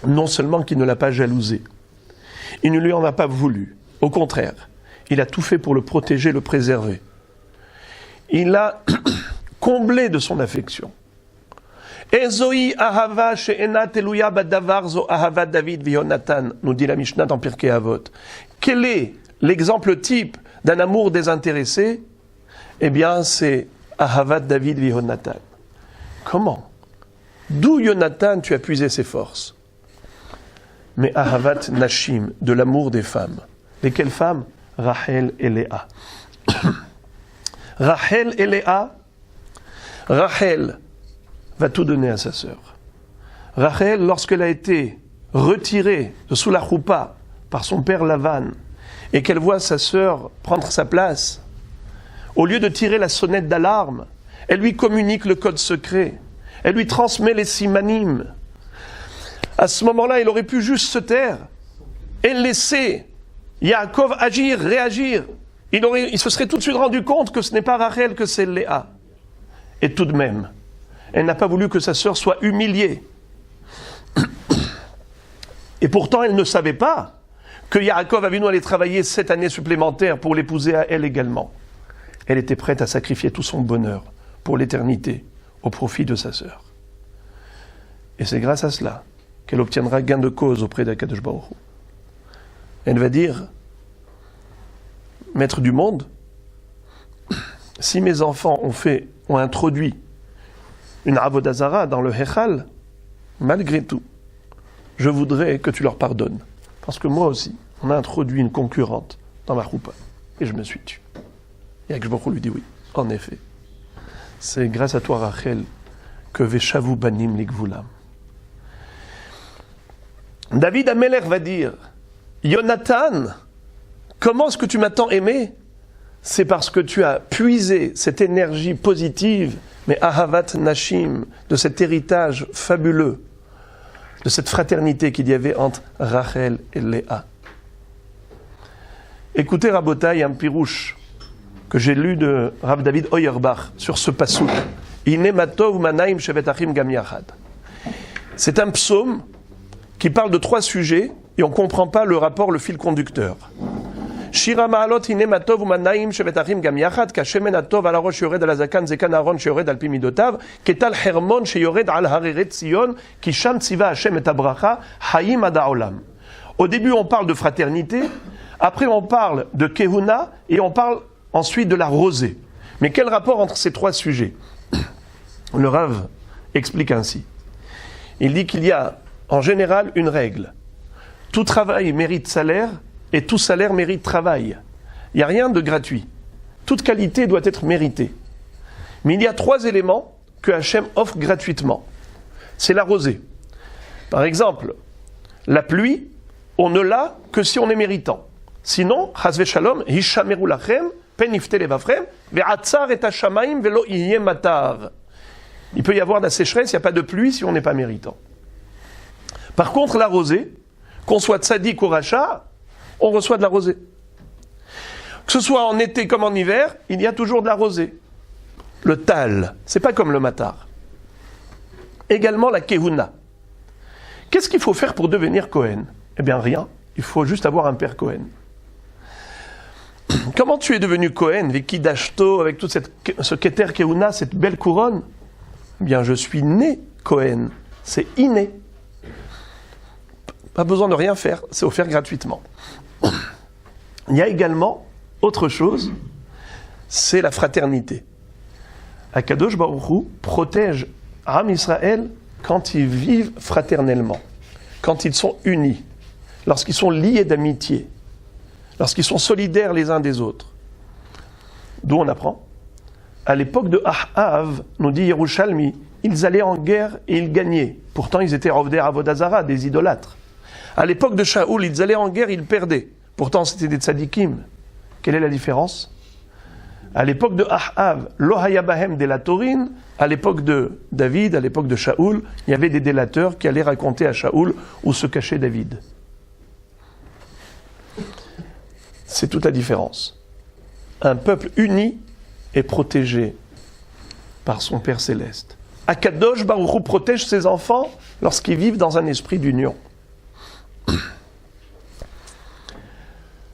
Non seulement qu'il ne l'a pas jalousé, il ne lui en a pas voulu. Au contraire, il a tout fait pour le protéger, le préserver. Il l'a comblé de son affection. Ezoi ahava she'ena teluya badavar zo ahava David v'Yonatan, nous dit la Mishnah dans Pirkei Avot. Quel est l'exemple type d'un amour désintéressé? Eh bien, c'est ahavat David v'Yonatan. Comment? D'où Jonathan tu as puisé ses forces? Mais ahavat nashim, de l'amour des femmes. Lesquelles femmes? Rachel et Léa. Rachel et Léa. Rachel va tout donner à sa sœur. Rachel, lorsqu'elle a été retirée de sous la choupa par son père Lavan, et qu'elle voit sa sœur prendre sa place, au lieu de tirer la sonnette d'alarme, elle lui communique le code secret. Elle lui transmet les simanim. À ce moment-là, il aurait pu juste se taire et laisser Yaakov agir, réagir. Il se serait tout de suite rendu compte que ce n'est pas Rachel, que c'est Léa. Et tout de même, elle n'a pas voulu que sa sœur soit humiliée. Et pourtant, elle ne savait pas que Yaakov Avinu allait travailler 7 années supplémentaires pour l'épouser à elle également. Elle était prête à sacrifier tout son bonheur pour l'éternité, au profit de sa sœur. Et c'est grâce à cela qu'elle obtiendra gain de cause auprès d'Akadosh Baruch Hu. Elle va dire, maître du monde, si mes enfants ont introduit une avodah zara dans le Hechal, malgré tout, je voudrais que tu leur pardonnes. Parce que moi aussi, on a introduit une concurrente dans ma choupa. Et je me suis tué. Et Akadosh Baruch Hu lui dit oui, en effet. C'est grâce à toi, Rachel, que Veshavu banim ligvulam. David Amelech va dire, Jonathan, comment est-ce que tu m'as tant aimé? C'est parce que tu as puisé cette énergie positive, mais ahavat nashim, de cet héritage fabuleux, de cette fraternité qu'il y avait entre Rachel et Léa. Écoutez, Rabotai, un pirouche que j'ai lu de Rav David Auerbach sur ce passouk. Hine matov manaim shevet achim gam yachad. C'est un psaume qui parle de 3 sujets et on ne comprend pas le rapport, le fil conducteur. Shira ma'alot hine matov manaim shevet achim gam yachad kashemen atov al harosh yored al azakan zekan aron sheyored al pi midotav ketal hermon sheyored al hareret Sion ki sham tziva Hashem et abracha hayim ad haolam. Au début, on parle de fraternité, après on parle de kehuna et on parle ensuite de la rosée. Mais quel rapport entre ces 3 sujets? Le Rav explique ainsi. Il dit qu'il y a en général une règle. Tout travail mérite salaire et tout salaire mérite travail. Il n'y a rien de gratuit. Toute qualité doit être méritée. Mais il y a 3 éléments que Hachem offre gratuitement. C'est la rosée. Par exemple, la pluie, on ne l'a que si on est méritant. Sinon, chas v'shalom, hishameru lachem, penifte levavchem, ve'atzar et hashamaim velo yeh matar. Il peut y avoir de la sécheresse, il n'y a pas de pluie si on n'est pas méritant. Par contre, la rosée, qu'on soit tzaddik ou racha, on reçoit de la rosée. Que ce soit en été comme en hiver, il y a toujours de la rosée. Le tal, c'est pas comme le matar. Également la kehuna. Qu'est-ce qu'il faut faire pour devenir Kohen? Eh bien rien, il faut juste avoir un père Kohen. Comment tu es devenu Kohen, avec Kidashto, avec toute ce Keter Kehuna, cette belle couronne? Eh bien, je suis né Kohen, c'est inné. Pas besoin de rien faire, c'est offert gratuitement. Il y a également autre chose, c'est la fraternité. Akadosh Baruch Hu protège Am Israël quand ils vivent fraternellement, quand ils sont unis, lorsqu'ils sont liés d'amitié, lorsqu'ils sont solidaires les uns des autres. D'où on apprend. À l'époque de Ahav, nous dit Yerushalmi, ils allaient en guerre et ils gagnaient. Pourtant, ils étaient Rovder Avodazara, des idolâtres. À l'époque de Shaoul, ils allaient en guerre, ils perdaient. Pourtant, c'était des tzadikim. Quelle est la différence? À l'époque de Ahav, Lo hayabahem delatorin. À l'époque de David, à l'époque de Shaoul, il y avait des délateurs qui allaient raconter à Shaoul où se cachait David. C'est toute la différence. Un peuple uni est protégé par son Père Céleste. Akadosh Baruch Hu protège ses enfants lorsqu'ils vivent dans un esprit d'union.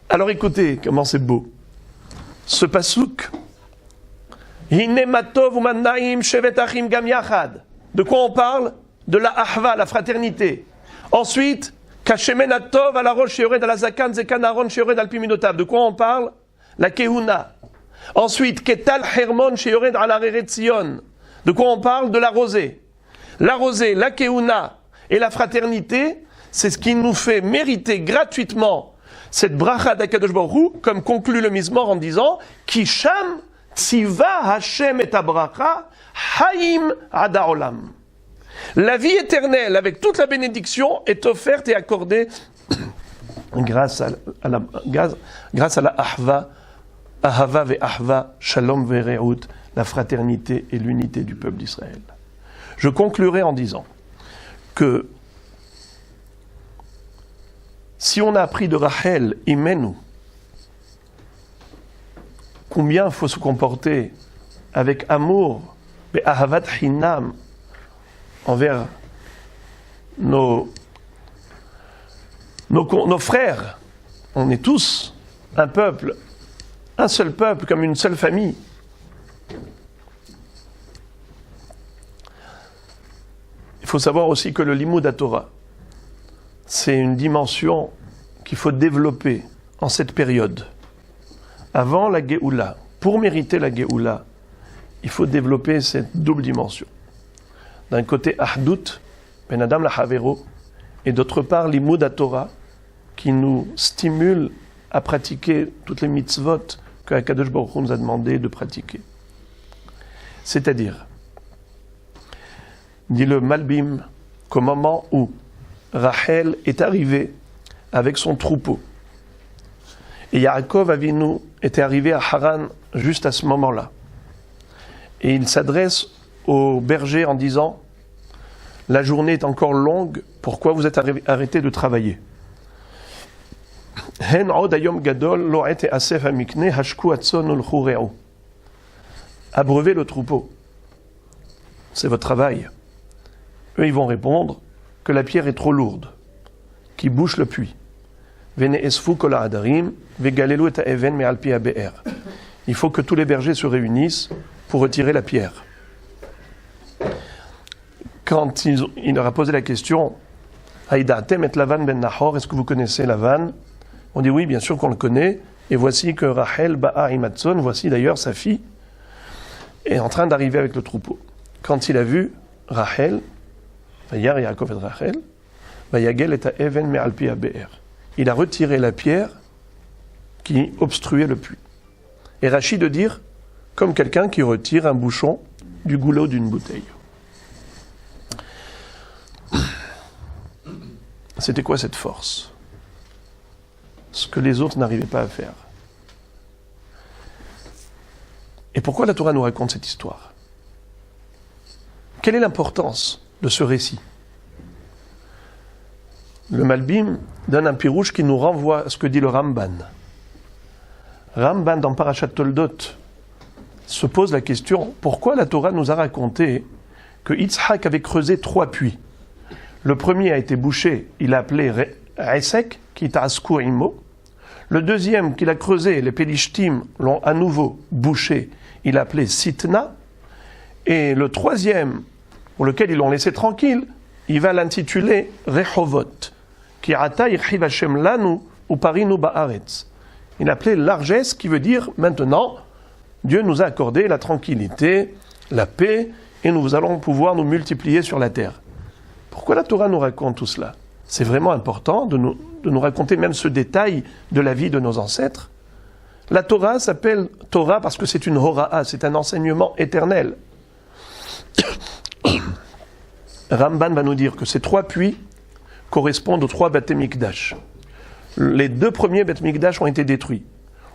Alors écoutez comment c'est beau. Ce pasouk. De quoi on parle? De la ahva, la fraternité. Ensuite, de quoi on parle? La kehuna. Ensuite, ketal hermon sheyored al hareret Sion. De quoi on parle? De la rosée. La rosée, la kehuna et la fraternité, c'est ce qui nous fait mériter gratuitement cette bracha d'Akadosh Baruch Hu, comme conclut le Mizmor en disant Kisham tziva Hashem et abracha haim ad haolam. La vie éternelle avec toute la bénédiction est offerte et accordée grâce à la ahva, ahava ve ahva, shalom ve re'ut, la fraternité et l'unité du peuple d'Israël. Je conclurai en disant que si on a appris de Rachel Imenu combien il faut se comporter avec amour, mais ahavat hinam, envers nos frères, on est tous un peuple, un seul peuple, comme une seule famille. Il faut savoir aussi que le Limud HaTorah, c'est une dimension qu'il faut développer en cette période. Avant la Géoula, pour mériter la Géoula, il faut développer cette double dimension. D'un côté, Ahdut, Ben Adam la Havero, et d'autre part, Limud HaTorah, qui nous stimule à pratiquer toutes les mitzvot que Akadosh Baruch Hu nous a demandé de pratiquer. C'est-à-dire, dit le Malbim, qu'au moment où Rachel est arrivée avec son troupeau, et Yaakov Avinu était arrivé à Haran juste à ce moment-là, et il s'adresse au berger en disant « La journée est encore longue, pourquoi vous êtes arrêtés de travailler ?» Abreuvez le troupeau. c'est votre travail. Eux, ils vont répondre que la pierre est trop lourde, qui bouche le puits. Il faut que tous les bergers se réunissent pour retirer la pierre. Quand il leur a posé la question, est-ce que vous connaissez Lavan? On dit oui, bien sûr qu'on le connaît. Et voici que Rachel ba'a imatzon, voici d'ailleurs sa fille, est en train d'arriver avec le troupeau. Quand il a vu Rachel, Yaakov et Rachel, il a retiré la pierre qui obstruait le puits. Et Rachid de dire, comme quelqu'un qui retire un bouchon du goulot d'une bouteille. C'était quoi cette force? Ce que les autres n'arrivaient pas à faire. Et pourquoi la Torah nous raconte cette histoire? Quelle est l'importance de ce récit? Le Malbim donne un pirouche qui nous renvoie à ce que dit le Ramban. Ramban, dans Parashat Toldot, se pose la question, pourquoi la Torah nous a raconté que Yitzhak avait creusé 3 puits? Le premier a été bouché, il l'a appelé Esek, qui est Askur Imo. Le deuxième qu'il a creusé, les Pélishtim l'ont à nouveau bouché, il l'a appelé Sitna. Et le troisième, pour lequel ils l'ont laissé tranquille, il va l'intituler Rehovot, qui ata irchiv Hashem lanu uparinu ba'aretz. Il l'a appelé largesse, qui veut dire maintenant, Dieu nous a accordé la tranquillité, la paix, et nous allons pouvoir nous multiplier sur la terre. Pourquoi la Torah nous raconte tout cela? C'est vraiment important de nous raconter même ce détail de la vie de nos ancêtres. La Torah s'appelle Torah parce que c'est une hora'a, c'est un enseignement éternel. Ramban va nous dire que ces 3 puits correspondent aux 3 Beth Mikdash. Les 2 premiers Beth Mikdash ont été détruits.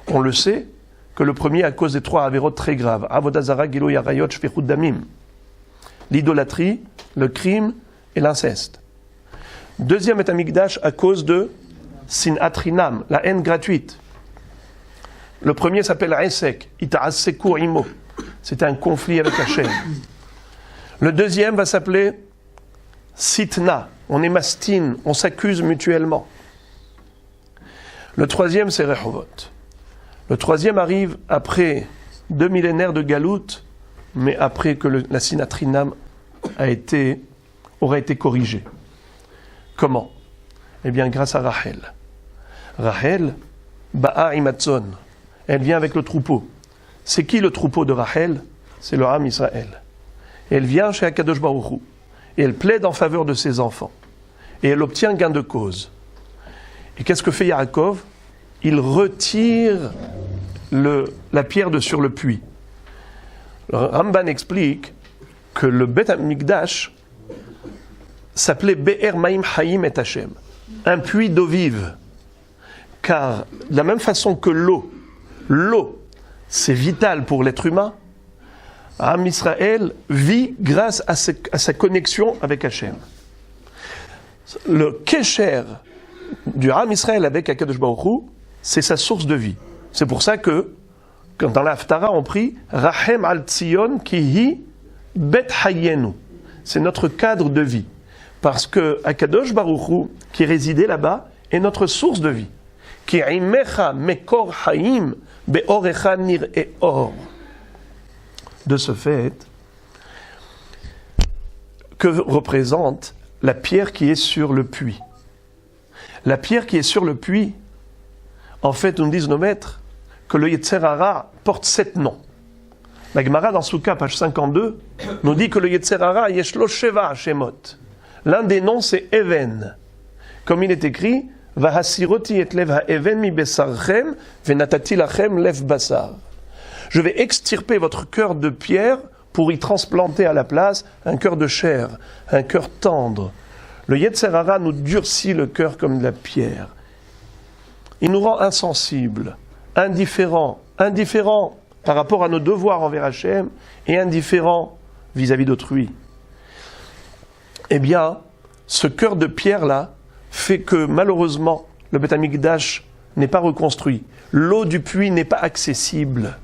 On le sait que le premier à cause des 3 avérotes très graves, Avodah Zara, Gilui Arayot, Shfichut Damim, l'idolâtrie, le crime et l'inceste. Deuxième Beth Mikdash à cause de Sinat Chinam, la haine gratuite. Le premier s'appelle Esek, Ita'aseku Imo. C'était un conflit avec Hachem. Le deuxième va s'appeler Sitna, on est mastine, on s'accuse mutuellement. Le troisième, c'est Rehovot. Le troisième arrive après 2 millénaires de galoute, mais après que la Sinatrinam aurait été corrigée. Comment? Eh bien, grâce à Rachel. Rachel, ba'a imatzon. Elle vient avec le troupeau. C'est qui le troupeau de Rachel? C'est le Ham Israël. Elle vient chez Akadosh Baruch Hu. Et elle plaide en faveur de ses enfants. Et elle obtient gain de cause. Et qu'est-ce que fait Yaakov? Il retire la pierre de sur le puits. Le Ramban explique que le Beth Mikdash s'appelait Be'er Maim Hayim et Hashem, un puits d'eau vive. Car de la même façon que l'eau, c'est vital pour l'être humain, Am Israël vit grâce à sa connexion avec Hashem. Le Kesher du Am Israël avec Akadosh Baruch Hu, c'est sa source de vie. C'est pour ça que, quand dans la Haftara on prie Rachem al Tzion ki hi bet hayenu. C'est notre cadre de vie. Parce que Akadosh Baruch Hu, qui résidait là-bas, est notre source de vie. Ki imecha mekor hayim beorecha nir et or. De ce fait, que représente la pierre qui est sur le puits? La pierre qui est sur le puits, en fait, nous disent nos maîtres que le Yetzer Hara porte 7 noms. La Gemara dans Souka, page 52, nous dit que le Yetzer Hara yeshlo sheva shemot. L'un des noms, c'est Even. Comme il est écrit, Vahasiroti et lev ha-even mi besarchem, venatati lachem lev basar. Je vais extirper votre cœur de pierre pour y transplanter à la place un cœur de chair, un cœur tendre. Le Yetzer Hara nous durcit le cœur comme de la pierre. Il nous rend insensibles, indifférents par rapport à nos devoirs envers Hachem et indifférents vis-à-vis d'autrui. Eh bien, ce cœur de pierre-là fait que malheureusement, le Beth Amikdash n'est pas reconstruit. L'eau du puits n'est pas accessible.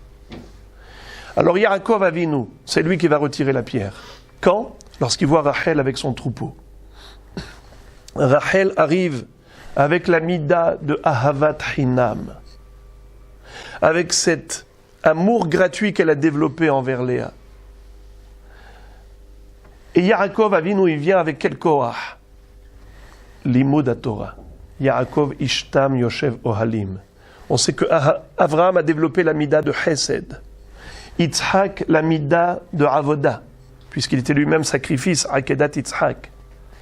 Alors Yaakov Avinu, c'est lui qui va retirer la pierre. Quand? Lorsqu'il voit Rachel avec son troupeau. Rachel arrive avec la mida de Ahavat Hinam, avec cet amour gratuit qu'elle a développé envers Léa. Et Yaakov Avinu, il vient avec quel koach? Limud Torah. Yaakov Ishtam Yoshev Ohalim. On sait que Avraham a développé la mida de Chesed. Yitzhak, la mida de Avoda, puisqu'il était lui-même sacrifice, Akedat Yitzhak.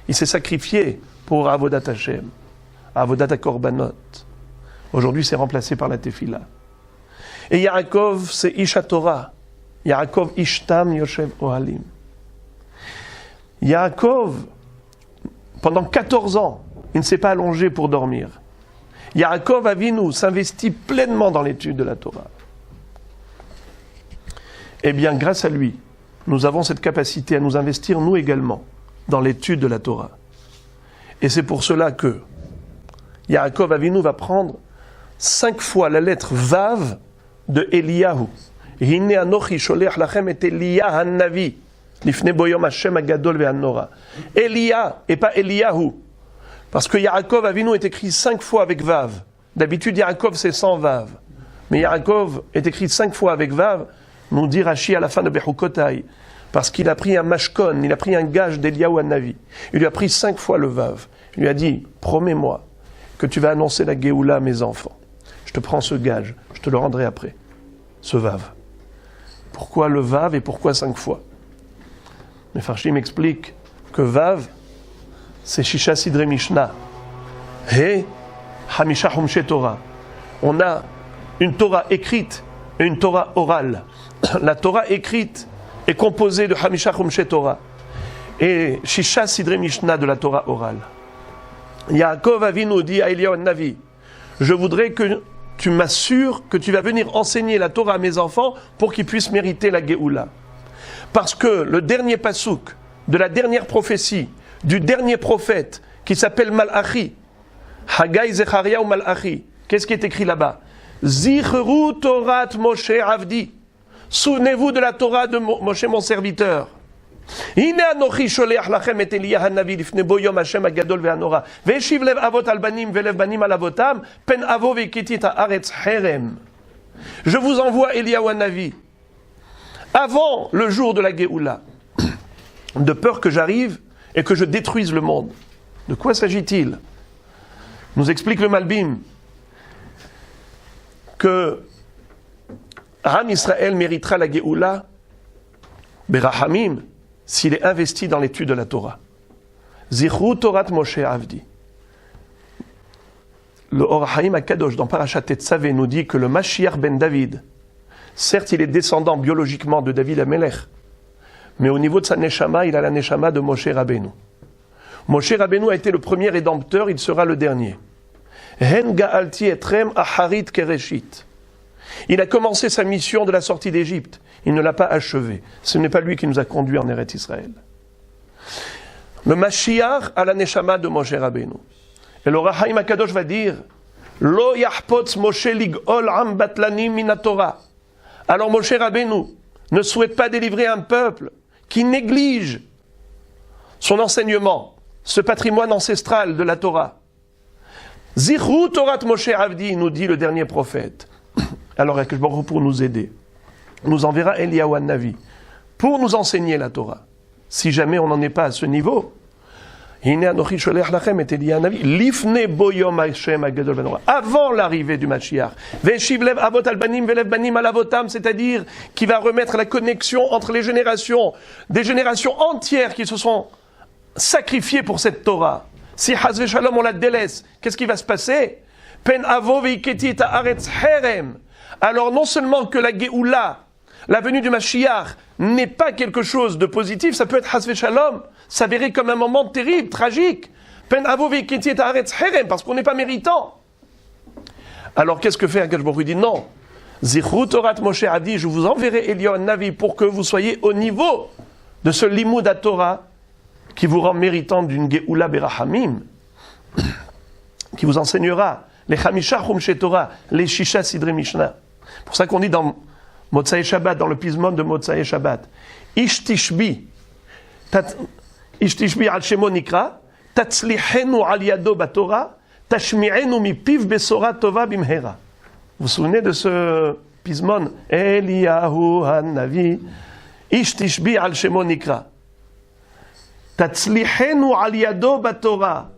Il s'est sacrifié pour Avodat Hashem, Avodat HaKorbanot. Aujourd'hui, c'est remplacé par la Tefila. Et Yaakov, c'est Ish HaTorah. Yaakov Ishtam Yoshev Ohalim. Yaakov, pendant 14 ans, il ne s'est pas allongé pour dormir. Yaakov Avinu s'investit pleinement dans l'étude de la Torah. Eh bien, grâce à lui, nous avons cette capacité à nous investir, nous également, dans l'étude de la Torah. Et c'est pour cela que Yaakov Avinu va prendre 5 fois la lettre Vav de Eliyahu. Hine anochi sholech lachem et Eliya han-navi, lifnei boyom Hashem hagadol ve'hanora. Eliya et pas Eliyahu. Parce que Yaakov Avinu est écrit 5 fois avec Vav. D'habitude, Yaakov c'est sans Vav. Mais Yaakov est écrit 5 fois avec Vav, nous dit Rashi à la fin de Bechukotai. Parce qu'il a pris un mashkon, il a pris un gage d'Eliyahu han-navi. Il lui a pris 5 fois le Vav. Il lui a dit, promets-moi que tu vas annoncer la Géoula à mes enfants. Je te prends ce gage, je te le rendrai après. Ce Vav. Pourquoi le Vav et pourquoi 5 fois? Mais Farshim m'explique que Vav, c'est Shisha Sidre Mishnah. Et Hamisha Humshe Torah. On a une Torah écrite et une Torah orale. La Torah écrite est composée de Hamisha Humshe Torah et Shisha Sidre Mishnah de la Torah orale. Yaakov Avinu dit à Eliyahu han-navi, je voudrais que tu m'assures que tu vas venir enseigner la Torah à mes enfants pour qu'ils puissent mériter la Géoula. Parce que le dernier pasouk de la dernière prophétie du dernier prophète qui s'appelle Malachi, Haggai Zechariah ou Malachi, qu'est-ce qui est écrit là-bas? Zichru Torat Moshe Avdi. Souvenez-vous de la Torah de Moshe mon serviteur. Hine anochi sholeach lachem et Eliya han-navi lifnei bo yom Hashem hagadol ve'hanora. Ve'eshiv lev avot al banim ve'lev banim al avotam pen avo ve'kiti ha'aretz herem. Je vous envoie Eliyahu han-navi avant le jour de la Géoula, de peur que j'arrive et que je détruise le monde. De quoi s'agit-il? Nous explique le Malbim que Am Israël méritera la Géoula Berahamim s'il est investi dans l'étude de la Torah. Zichru Torat Moshe Avdi. Le Or HaChaim HaKadosh dans Parashat Tetzavé nous dit que le Mashiach ben David, certes il est descendant biologiquement de David HaMelech, mais au niveau de sa Neshama, il a la Neshama de Moshe Rabbeinu. Moshe Rabbeinu a été le premier rédempteur, il sera le dernier. Hen ga'alti etrem aharit kereshit. Il a commencé sa mission de la sortie d'Égypte. Il ne l'a pas achevée. Ce n'est pas lui qui nous a conduits en Eretz Israël. Le Mashiach a la Neshama de Moshe Rabbeinu. Et le Or HaChaim HaKadosh va dire Lo yahpotz Moshe lig'ol am batlanim min Torah. Alors Moshe Rabbeinu ne souhaite pas délivrer un peuple qui néglige son enseignement, ce patrimoine ancestral de la Torah. Zichru Torat Moshe Avdi, nous dit le dernier prophète. Alors, pour nous aider, nous enverra Eliyahu han-navi pour nous enseigner la Torah. Si jamais on n'en est pas à ce niveau, avant l'arrivée du Mashiach, c'est-à-dire qui va remettre la connexion entre les générations, des générations entières qui se sont sacrifiées pour cette Torah. Si Hazve Shalom on la délaisse, qu'est-ce qui va se passer? Pen avo veiketi haaretz herem. Alors non seulement que la Géoula, la venue du Mashiach, n'est pas quelque chose de positif, ça peut être Hazve Shalom, s'avérer comme un moment terrible, tragique. Pen avo veiketi haaretz herem, parce qu'on n'est pas méritant. Alors qu'est-ce que fait Akadosh Baruch Hu? Il dit non. Zichru Torat Moshe Avdi, je vous enverrai Eliyahu han-navi pour que vous soyez au niveau de ce limud à Torah qui vous rend méritant d'une Géoula Berahamim, qui vous enseignera les Hamisha Humshe Torah, les Shisha Sidre Mishnah. C'est pour ça qu'on dit dans Motsai Shabbat, dans le pismon de Motsai Shabbat, Ish Tishbi, Ishtishbi al shemo nikra, tatzlichenu al yado batora, tashmi'enu mipiv besora tova bimhera. Vous vous souvenez de ce pismon? Eliyahu han-navi, Ishtishbi al shemo nikra. Tatzlichenu al yado batora.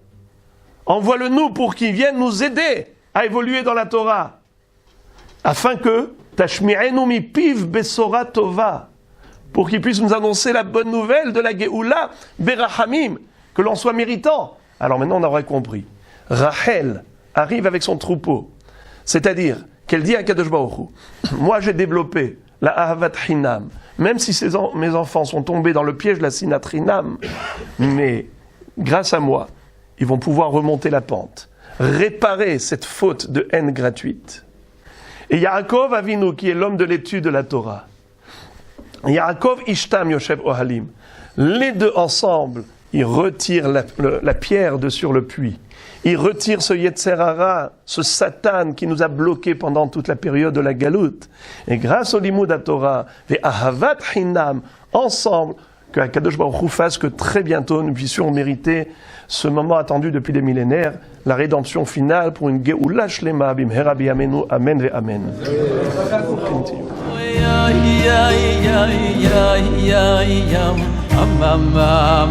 Envoie-le-nous pour qu'il vienne nous aider à évoluer dans la Torah. Afin que, Tashmi'enu mipiv besora tova, pour qu'il puisse nous annoncer la bonne nouvelle de la Géoula, Berahamim, que l'on soit méritant. Alors maintenant on aurait compris. Rachel arrive avec son troupeau. C'est-à-dire qu'elle dit à Kadosh Baruch Hu, moi j'ai développé la Ahavat Hinam, même si mes enfants sont tombés dans le piège de la Sinat Hinam, mais grâce à moi, ils vont pouvoir remonter la pente, réparer cette faute de haine gratuite. Et Yaakov Avinu, qui est l'homme de l'étude de la Torah, Yaakov Ishtam Yoshev Ohalim, les deux ensemble, ils retirent la pierre de sur le puits. Ils retirent ce Yetzer Hara, ce Satan qui nous a bloqués pendant toute la période de la Galoute. Et grâce au Limud HaTorah, et Ahavat Hinam, ensemble, que Akadosh Baruch Hu fasse que très bientôt nous puissions mériter ce moment attendu depuis des millénaires, la rédemption finale pour une Geoula Shlema bimhera biyamenu, amen ve amen. Mama,